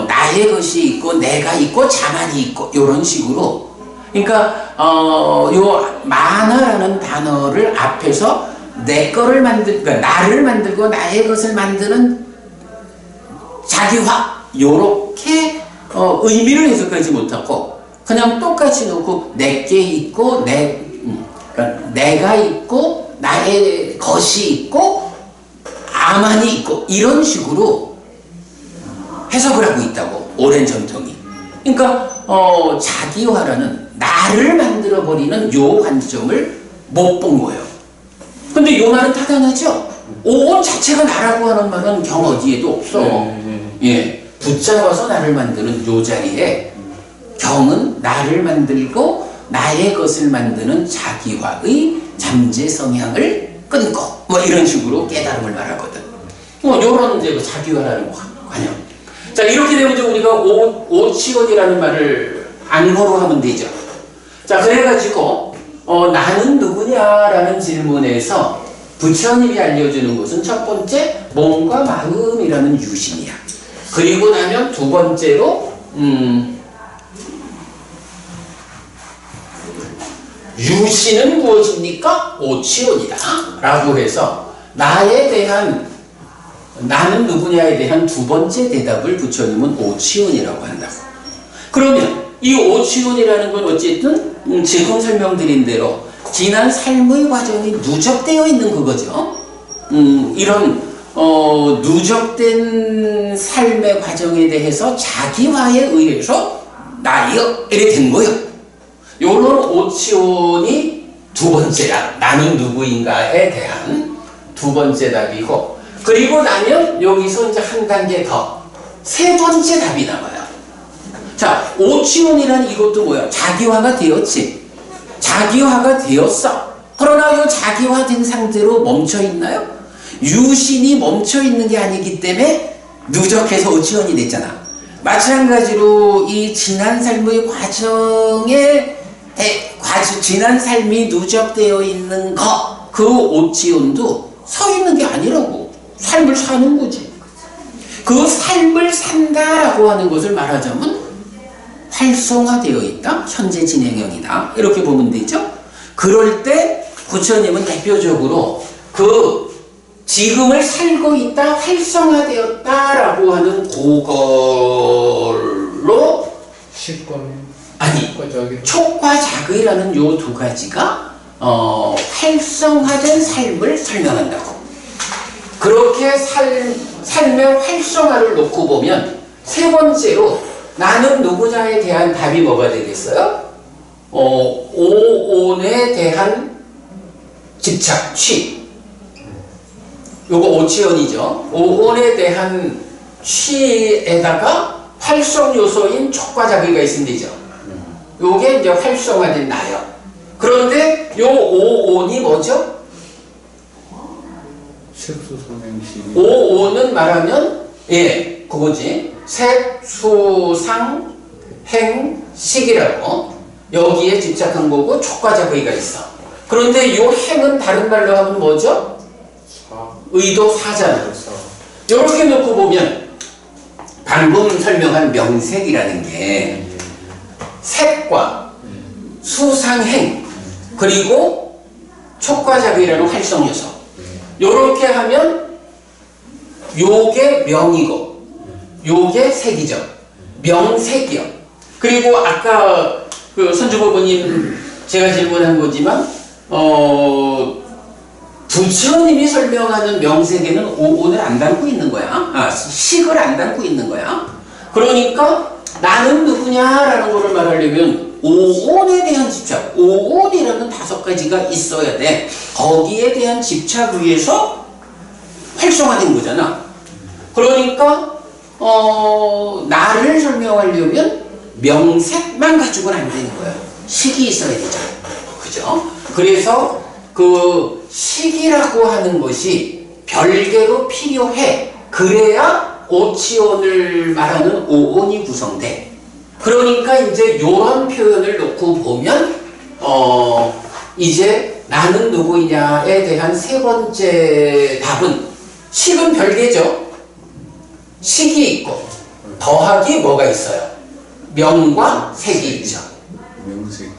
나의 것이 있고 내가 있고 자만이 있고 이런 식으로, 그러니까 요 만화라는 단어를 앞에서 내 거를 그러니까 나를 만들고 나의 것을 만드는 자기화 요렇게 의미를 해석하지 못하고 그냥 똑같이 놓고 내게 있고 그러니까 내가 있고 나의 것이 있고 아만이 있고 이런 식으로 해석을 하고 있다고, 오랜 전통이. 그러니까 자기화라는 나를 만들어버리는 요 관점을 못 본 거예요. 근데 요 말은 타당하죠? 온 자체가 나라고 하는 말은 경 어디에도 없어. 예, 붙잡아서 나를 만드는 요 자리에 경은 나를 만들고 나의 것을 만드는 자기화의 잠재 성향을 끊고 뭐 이런 식으로 깨달음을 말하거든. 요런 이제 자기화라는 관념. 자, 이렇게 되면 이제 우리가 오치온이라는 말을 안거로 하면 되죠. 자, 그래가지고 나는 누구냐라는 질문에서 부처님이 알려주는 것은 첫 번째 몸과 마음이라는 유심이야. 그리고 나면 두 번째로 유신은 무엇입니까? 오치온이다 라고 해서 나에 대한, 나는 누구냐에 대한 두 번째 대답을 부처님은 오치온이라고 한다고. 그러면 이 오치온이라는 건 어쨌든 지금 설명드린 대로 지난 삶의 과정이 누적되어 있는 그거죠. 이런 누적된 삶의 과정에 대해서 자기화에 의해서 나여 이렇게 된 거예요. 요런 오치온이 두 번째야. 나는 누구인가에 대한 두 번째 답이고, 그리고 나면 여기서 이제 한 단계 더 세 번째 답이 나와요. 자, 오치온이란 이것도 뭐야? 자기화가 되었지. 자기화가 되었어. 그러나 이 자기화된 상태로 멈춰 있나요? 유신이 멈춰 있는 게 아니기 때문에 누적해서 오치온이 됐잖아. 마찬가지로 이 지난 삶의 과정에 지난 삶이 누적되어 있는 거, 그 오치온도 서 있는 게 아니라고. 삶을 사는 거지. 그 삶을 산다라고 하는 것을 말하자면 활성화되어 있다, 현재 진행형이다 이렇게 보면 되죠. 그럴 때 부처님은 대표적으로 그 지금을 살고 있다, 활성화되었다라고 하는 그걸로 아니 촉과 자의라는 요 두 가지가 활성화된 삶을 설명한다고. 그렇게 삶의 활성화를 놓고 보면 세 번째로 나는 누구냐에 대한 답이 뭐가 되겠어요? 오온에 대한 집착, 취. 요거 오치온이죠. 오온에 대한 취에다가 활성 요소인 촉과 자의가 있으면 되죠. 요게 이제 활성화된 나요. 그런데 요 오온이 뭐죠? 오온은 말하면 예, 그거지. 색, 수, 상, 행, 식이라고 여기에 집착한 거고 촉과 자의가 있어. 그런데 요 행은 다른 말로 하면 뭐죠? 의도 사잖아. 이렇게 놓고 보면 방금 설명한 명색이라는 게 색과 수상행 그리고 촉과 자의라는 활성 요소. 요렇게 하면 요게 명이고 요게 색이죠. 명색이요. 그리고 아까 그 선주보부님 제가 질문한 거지만 부처님이 설명하는 명색에는 오온을 안 담고 있는 거야. 식을 안 담고 있는 거야. 그러니까 나는 누구냐라는 거를 말하려면 오온에 대한 집착, 오온이라는 5가지가 있어야 돼. 거기에 대한 집착 위에서 활성화된 거잖아. 그러니까 나를 설명하려면 명색만 가지고는 안 되는 거예요. 식이 있어야 되잖아요. 그죠? 그래서 그 식이라고 하는 것이 별개로 필요해. 그래야 오치온을 말하는 오온이 구성돼. 그러니까 이제 요런 표현을 놓고 보면 이제 나는 누구냐에 대한 세 번째 답은 식은 별개죠. 식이 있고 더하기 뭐가 있어요? 명과 색이 있죠. 명색.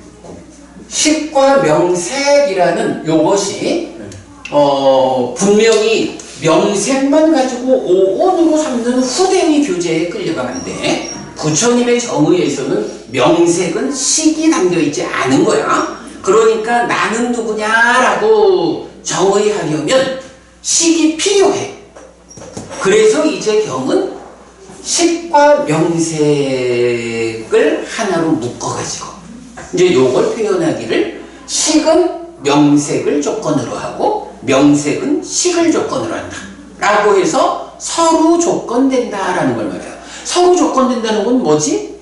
식과 명색이라는 요것이 분명히 명색만 가지고 오온으로 삼는 후대의 교재에 끌려가면 돼. 부처님의 정의에서는 명색은 식이 담겨있지 않은 거야. 그러니까 나는 누구냐라고 정의하려면 식이 필요해. 그래서 이제 경은 식과 명색을 하나로 묶어가지고 이제 요걸 표현하기를 식은 명색을 조건으로 하고 명색은 식을 조건으로 한다 라고 해서 서로 조건된다라는 걸 말해요. 서로 조건된다는 건 뭐지?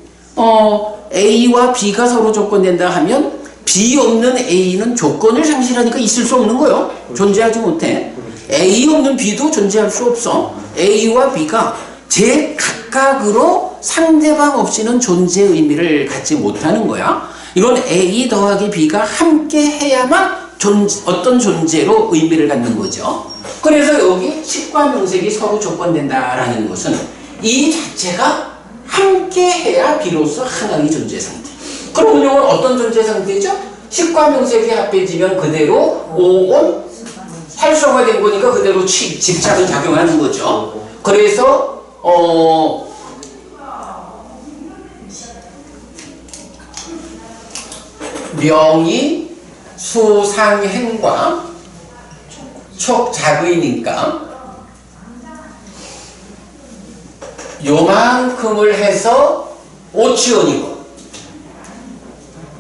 A와 B가 서로 조건된다 하면 B 없는 A는 조건을 상실하니까 있을 수 없는 거예요. 존재하지 못해. A 없는 B도 존재할 수 없어. A와 B가 제 각각으로 상대방 없이는 존재 의미를 갖지 못하는 거야. 이건 A 더하기 B가 함께 해야만 어떤 존재로 의미를 갖는 거죠. 그래서 여기 식과 명색이 서로 조건된다라는 것은 이 자체가 함께 해야 비로소 하나의 존재 상태. 그러면 이건 어떤 존재 상태죠? 식과 명색이 합해지면 그대로 오온 활성화된 거니까 그대로 집착은 작용하는 거죠. 그래서 명이 수상행과 촉작의니까 요만큼을 해서 오치온이고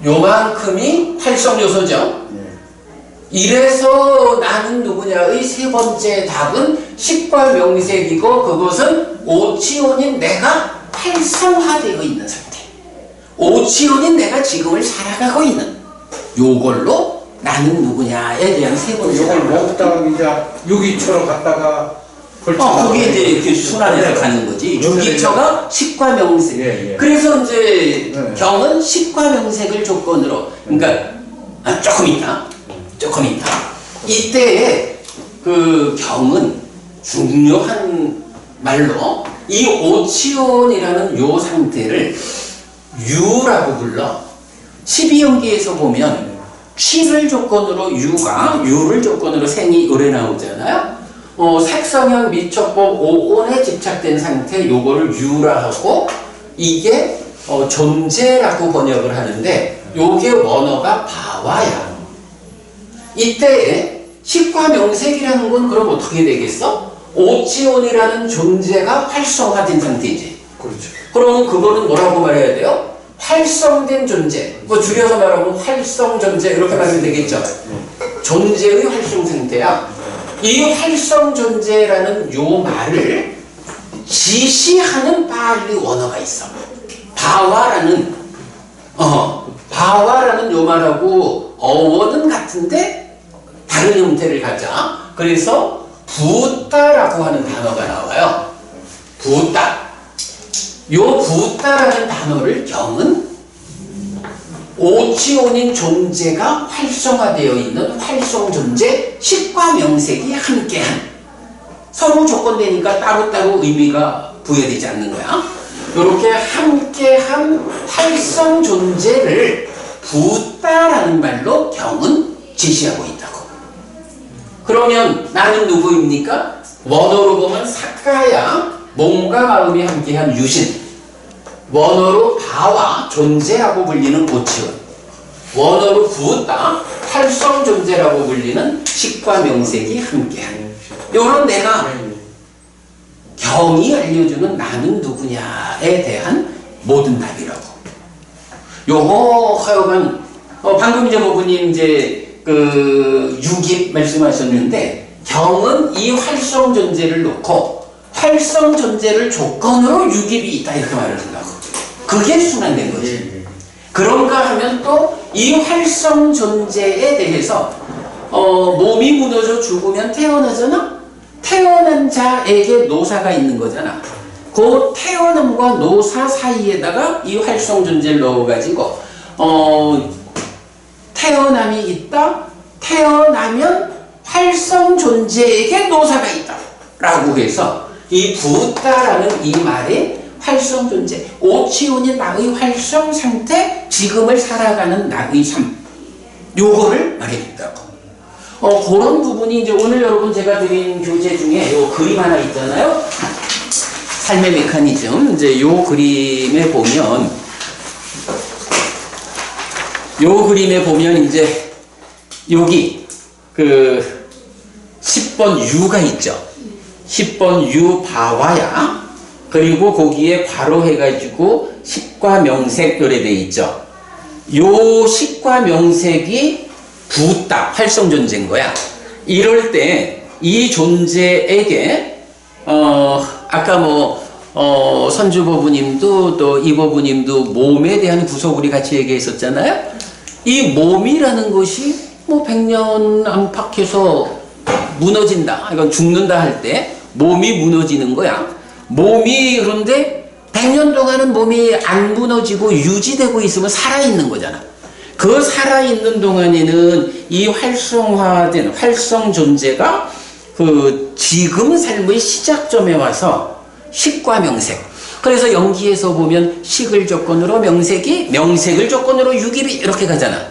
요만큼이 활성요소죠. 이래서 나는 누구냐의 세 번째 답은 식과 명색이고 그것은 오치온인 내가 활성화되어 있는 상태. 오치온인 내가 지금을 살아가고 있는 요걸로 나는 누구냐에 대한 세 번째 이걸 답을 먹다가 이제 유기초로 갔다가 그게 이제 이렇게 순환해서 가는 거지. 유기처가 식과 명색. 예. 그래서 이제 네. 경은 식과 명색을 조건으로, 그러니까 조금 있다. 이때에 그 경은 중요한 말로 이 오치온이라는 요 상태를 유라고 불러. 12연기에서 보면 취를 조건으로 유를 조건으로 생이 오래 나오잖아요. 색성형 미촉법 오온에 집착된 상태 요거를 유라 하고 이게 존재라고 번역을 하는데 요게 원어가 바와야. 이때에 식과 명색이라는 건 그럼 어떻게 되겠어? 오치온이라는 존재가 활성화된 상태지. 그렇죠. 그러면 그거는 뭐라고 말해야 돼요? 활성된 존재. 뭐 줄여서 말하면 활성 존재 이렇게 말하면 되겠죠. 존재의 활성 상태야. 이 활성 존재라는 요 말을 지시하는 바의 원어가 있어. 바와라는 요 말하고 어원은 같은데 다른 형태를 가져. 그래서 부따라고 하는 단어가 나와요. 부따. 요 부따라는 단어를 경은 오치온인 존재가 활성화되어 있는 활성 존재, 식과 명색이 함께한, 서로 조건되니까 따로따로 의미가 부여되지 않는 거야. 이렇게 함께한 활성 존재를 부따라는 말로 경은 지시하고 있다고. 그러면 나는 누구입니까? 원어로 보면 사카야, 몸과 마음이 함께한 유신. 원어로 바와 존재하고 불리는 오치온. 원어로 부따 활성 존재라고 불리는 식과 명색이 함께한. 요런 내가 경이 알려주는 나는 누구냐에 대한 모든 답이라고. 요거 하여간 방금 이제 모부님 이제 그 유깁 말씀하셨는데 경은 이 활성 존재를 놓고 활성 존재를 조건으로 유깁이 있다 이렇게 말을 한다고. 그게 순환된 거지. 그런가 하면 또 이 활성 존재에 대해서 몸이 무너져 죽으면 태어나잖아? 태어난 자에게 노사가 있는 거잖아. 그 태어남과 노사 사이에다가 이 활성 존재를 넣어가지고 태어남이 있다? 태어나면 활성 존재에게 노사가 있다 라고 해서 이 부다라는 이 말에 활성 존재, 오치온인 나의 활성 상태, 지금을 살아가는 나의 삶, 요거를 말해준다고. 그런 부분이 이제 오늘 여러분 제가 드린 교재 중에 요 그림 하나 있잖아요. 삶의 메커니즘. 이제 요 그림에 보면 이제 여기 그 10번 U가 있죠. 10번 U 바와야. 그리고 거기에 괄호 해가지고 식과 명색 요래 돼 있죠. 요 식과 명색이 부다 활성 존재인 거야. 이럴 때 이 존재에게 아까 선주보부님도 또 이보부님도 몸에 대한 구속 우리 같이 얘기했었잖아요. 이 몸이라는 것이 100년 안팎해서 무너진다. 이건 죽는다 할 때 몸이 무너지는 거야. 몸이 그런데 100년 동안은 몸이 안 무너지고 유지되고 있으면 살아있는 거잖아. 그 살아있는 동안에는 이 활성화된 활성 존재가 그 지금 삶의 시작점에 와서 식과 명색. 그래서 연기에서 보면 식을 조건으로 명색이, 명색을 조건으로 유깁이 이렇게 가잖아.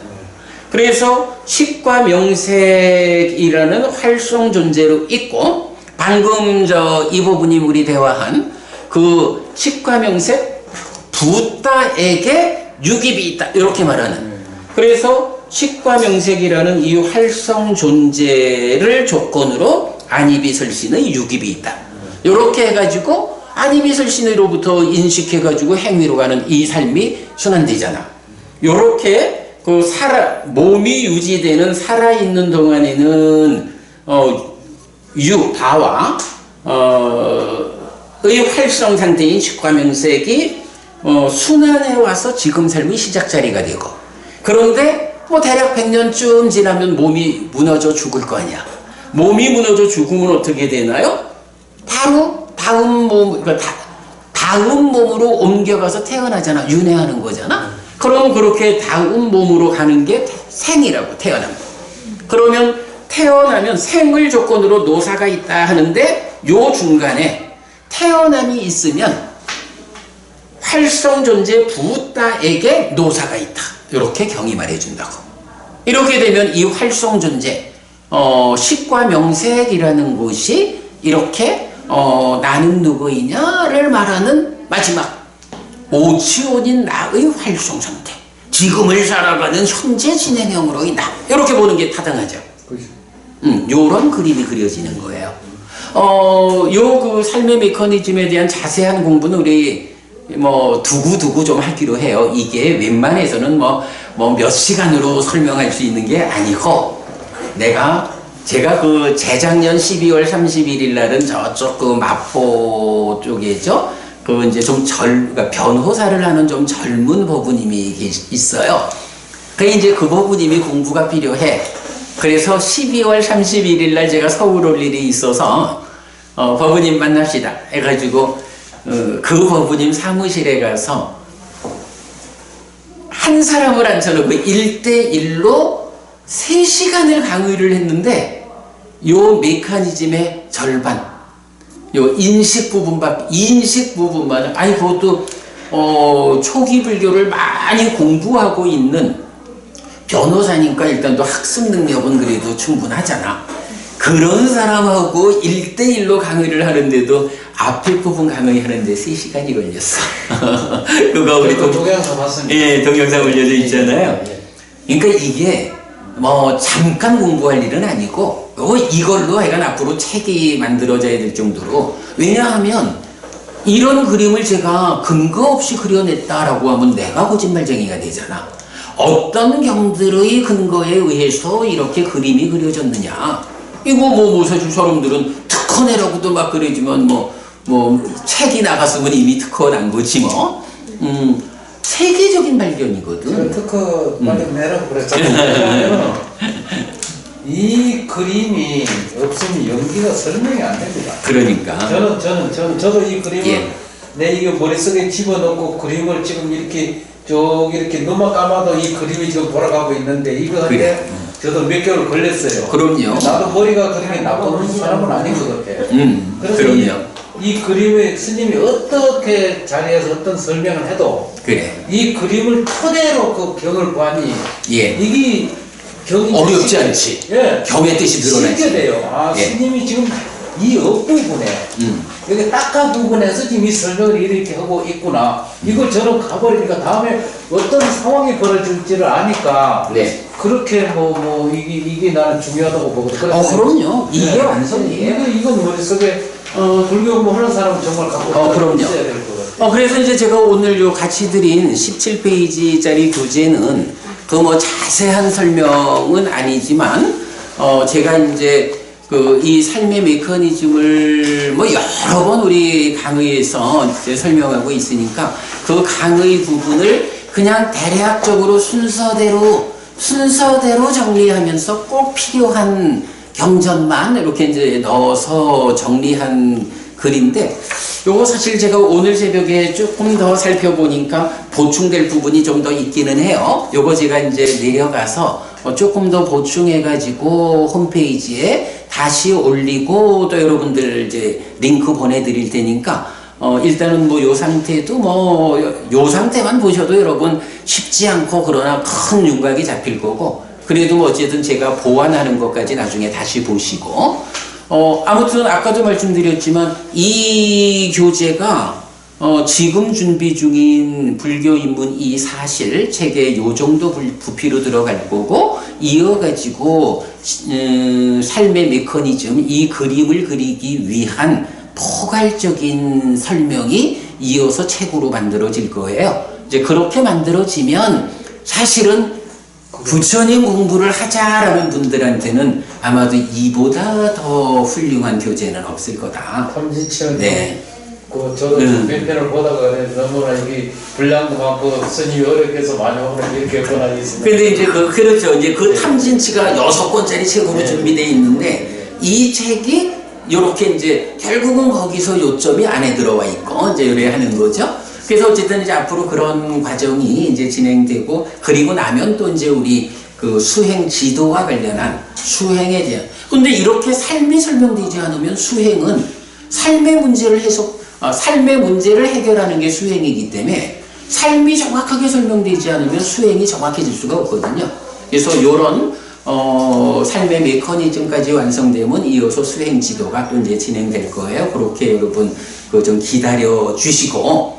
그래서 식과 명색이라는 활성 존재로 있고, 방금 이보부님 우리 대화한 그 식과 명색 부다에게 유깁이 있다 이렇게 말하는. 그래서 식과 명색이라는 이 활성 존재를 조건으로 안이비설신의 유깁이 있다. 이렇게 해가지고 안이비설신으로부터 인식해가지고 행위로 가는 이 삶이 순환되잖아. 이렇게 그 몸이 유지되는 살아있는 동안에는 바와 의 활성 상태인 식과 명색이 순환해 와서 지금 삶의 시작 자리가 되고, 그런데 대략 100년쯤 지나면 몸이 무너져 죽을 거 아니야. 몸이 무너져 죽으면 어떻게 되나요? 바로 다음 몸으로 옮겨가서 태어나잖아. 윤회하는 거잖아. 그럼 그렇게 다음 몸으로 가는 게 생이라고, 태어남. 그러면 태어나면 생을 조건으로 노사가 있다 하는데, 요 중간에 태어남이 있으면 활성 존재 부다에게 노사가 있다. 이렇게 경이 말해준다고. 이렇게 되면 이 활성 존재, 식과 명색이라는 것이 이렇게 나는 누구이냐를 말하는 마지막 오치온인 나의 활성 상태, 지금을 살아가는 현재 진행형으로 있다. 이렇게 보는 게 타당하죠. 요런 그림이 그려지는 거예요. 요 그 삶의 메커니즘에 대한 자세한 공부는 우리 두고두고 좀 하기로 해요. 이게 웬만해서는 몇 시간으로 설명할 수 있는 게 아니고, 제가 그 재작년 12월 31일 날은 저쪽 그 마포 쪽에죠. 그 이제 그러니까 변호사를 하는 좀 젊은 법부님이 있어요. 이제 그 법부님이 공부가 필요해. 그래서 12월 31일 날 제가 서울 올 일이 있어서 법부님 만납시다 해가지고 그 법부님 사무실에 가서 한 사람을 앉혀놓고 1대1로 3시간을 강의를 했는데, 요 메커니즘의 절반, 요 인식 부분만, 그것도 초기 불교를 많이 공부하고 있는 변호사니까 일단 또 학습 능력은 그래도 충분하잖아. 그런 사람하고 1대1로 강의를 하는데도 앞에 부분 강의하는데 3시간이 걸렸어. 그거 우리 동영상 봤습니다. 예, 동영상 올려져 있잖아요. 그러니까 이게 잠깐 공부할 일은 아니고, 이걸로 하여간 앞으로 책이 만들어져야 될 정도로. 왜냐하면 이런 그림을 제가 근거 없이 그려냈다라고 하면 내가 거짓말쟁이가 되잖아. 어떤 경들의 근거에 의해서 이렇게 그림이 그려졌느냐. 이거 사실 사람들은 특허내라고도 막 그러지만 뭐 책이 나갔으면 이미 특허 난 거지 뭐. 세계적인 발견이거든. 특허 빨리 내라고 그랬잖아요. 이 그림이 없으면 연기가 설명이 안 됩니다. 그러니까. 저도 이 그림을 예. 내 이게 머릿속에 집어넣고 그림을 지금 이렇게 쭉 이렇게 눈만 감아도 이 그림이 지금 돌아가고 있는데 이거 그래. 한데 저도 몇 개월 걸렸어요. 그럼요. 나도 머리가 그렇게 나쁜 사람은 아닌 것 같아. 그래서 그럼요. 이 그림에 스님이 어떻게 자리에서 어떤 설명을 해도 그래. 이 그림을 토대로 그 경을 보니 예. 이게 경이 어렵지 쉽게- 않지. 예. 경의 뜻이 드러나지. 쉽게 돼요. 아, 예. 스님이 지금 이 앞부분에 여기 딱까 부분에서 지금 이 설명을 이렇게 하고 있구나. 이걸 저는 가버리니까 다음에 어떤 상황이 벌어질지를 아니까 네. 그렇게 이게 나는 중요하다고 보거든. 그럼요. 이게 완성이에요. 이건 머릿속에 불교 공부하는 사람은 정말 갖고 그럼요. 있어야 될 것 같아요. 그래서 이제 제가 오늘 요 같이 드린 17페이지짜리 교재는 그 뭐 자세한 설명은 아니지만 제가 이제 그 이 삶의 메커니즘을 뭐 여러 번 우리 강의에서 이제 설명하고 있으니까 그 강의 부분을 그냥 대략적으로 순서대로 정리하면서 꼭 필요한 경전만 이렇게 이제 넣어서 정리한 글인데 요거 사실 제가 오늘 새벽에 조금 더 살펴보니까 보충될 부분이 좀 더 있기는 해요. 요거 제가 이제 내려가서 조금 더 보충해가지고 홈페이지에 다시 올리고 또 여러분들 이제 링크 보내드릴 테니까 일단은 뭐 요 상태도 요 상태만 보셔도 여러분 쉽지 않고 그러나 큰 윤곽이 잡힐 거고 그래도 뭐 어쨌든 제가 보완하는 것까지 나중에 다시 보시고 아무튼 아까도 말씀드렸지만 이 교재가 지금 준비 중인 불교 입문 이 사실 책에 요 정도 부피로 들어갈 거고 이어가지고 삶의 메커니즘 이 그림을 그리기 위한 포괄적인 설명이 이어서 책으로 만들어질 거예요. 이제 그렇게 만들어지면 사실은 부처님 공부를 하자라는 분들한테는 아마도 이보다 더 훌륭한 교재는 없을 거다. 탐지치는 네. 저도 몇 편을 보다가 너무나 이게 분량도 많고 스님이 어렵게 해서 많이 오늘 이렇게 했구나 있습니다. 근데 이제 그렇죠. 이제 그 탐진치가 6권짜리 책으로 준비되어 있는데 이 책이 요렇게 이제 결국은 거기서 요점이 안에 들어와 있고 이제 이래 하는 거죠. 그래서 어쨌든 이제 앞으로 그런 과정이 이제 진행되고 그리고 나면 또 이제 우리 그 수행 지도와 관련한 수행에 대한 근데 이렇게 삶이 설명되지 않으면 수행은 삶의 문제를 해결하는 게 수행이기 때문에 삶이 정확하게 설명되지 않으면 수행이 정확해질 수가 없거든요. 그래서 요런 삶의 메커니즘까지 완성되면 이어서 수행 지도가 또 이제 진행될 거예요. 그렇게 여러분 그 좀 기다려 주시고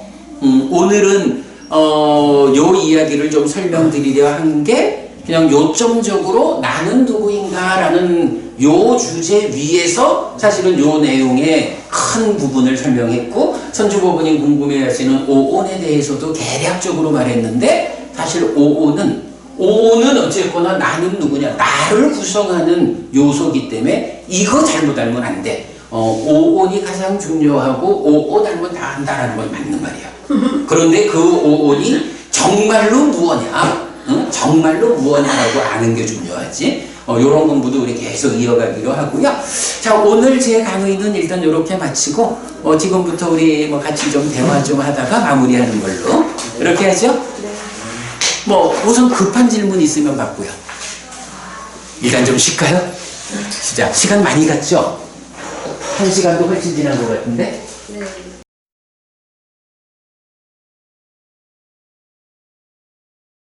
오늘은 요 이야기를 좀 설명드리려 한 게 그냥 요점적으로 나는 누구인가라는 요 주제 위에서 사실은 요 내용의 큰 부분을 설명했고 선주법원님 궁금해하시는 오온에 대해서도 대략적으로 말했는데 사실 오온은 어쨌거나 나는 누구냐 나를 구성하는 요소기 때문에 이거 잘못 알면 안 돼. 오온이 가장 중요하고 오온 알면 다 한다라는 건 맞는 말이야. 그런데 그 오온이 정말로 무엇냐? 정말로 무엇냐라고 아는 게 중요하지. 요런 공부도 우리 계속 이어가기로 하고요. 자, 오늘 제 강의는 일단 이렇게 마치고 지금부터 우리 뭐 같이 좀 대화 좀 하다가 마무리하는 걸로 이렇게 하죠. 뭐 우선 급한 질문 있으면 받고요. 일단 좀 쉴까요? 진짜 시간 많이 갔죠? 1시간도 훨씬 지난 것 같은데? 네.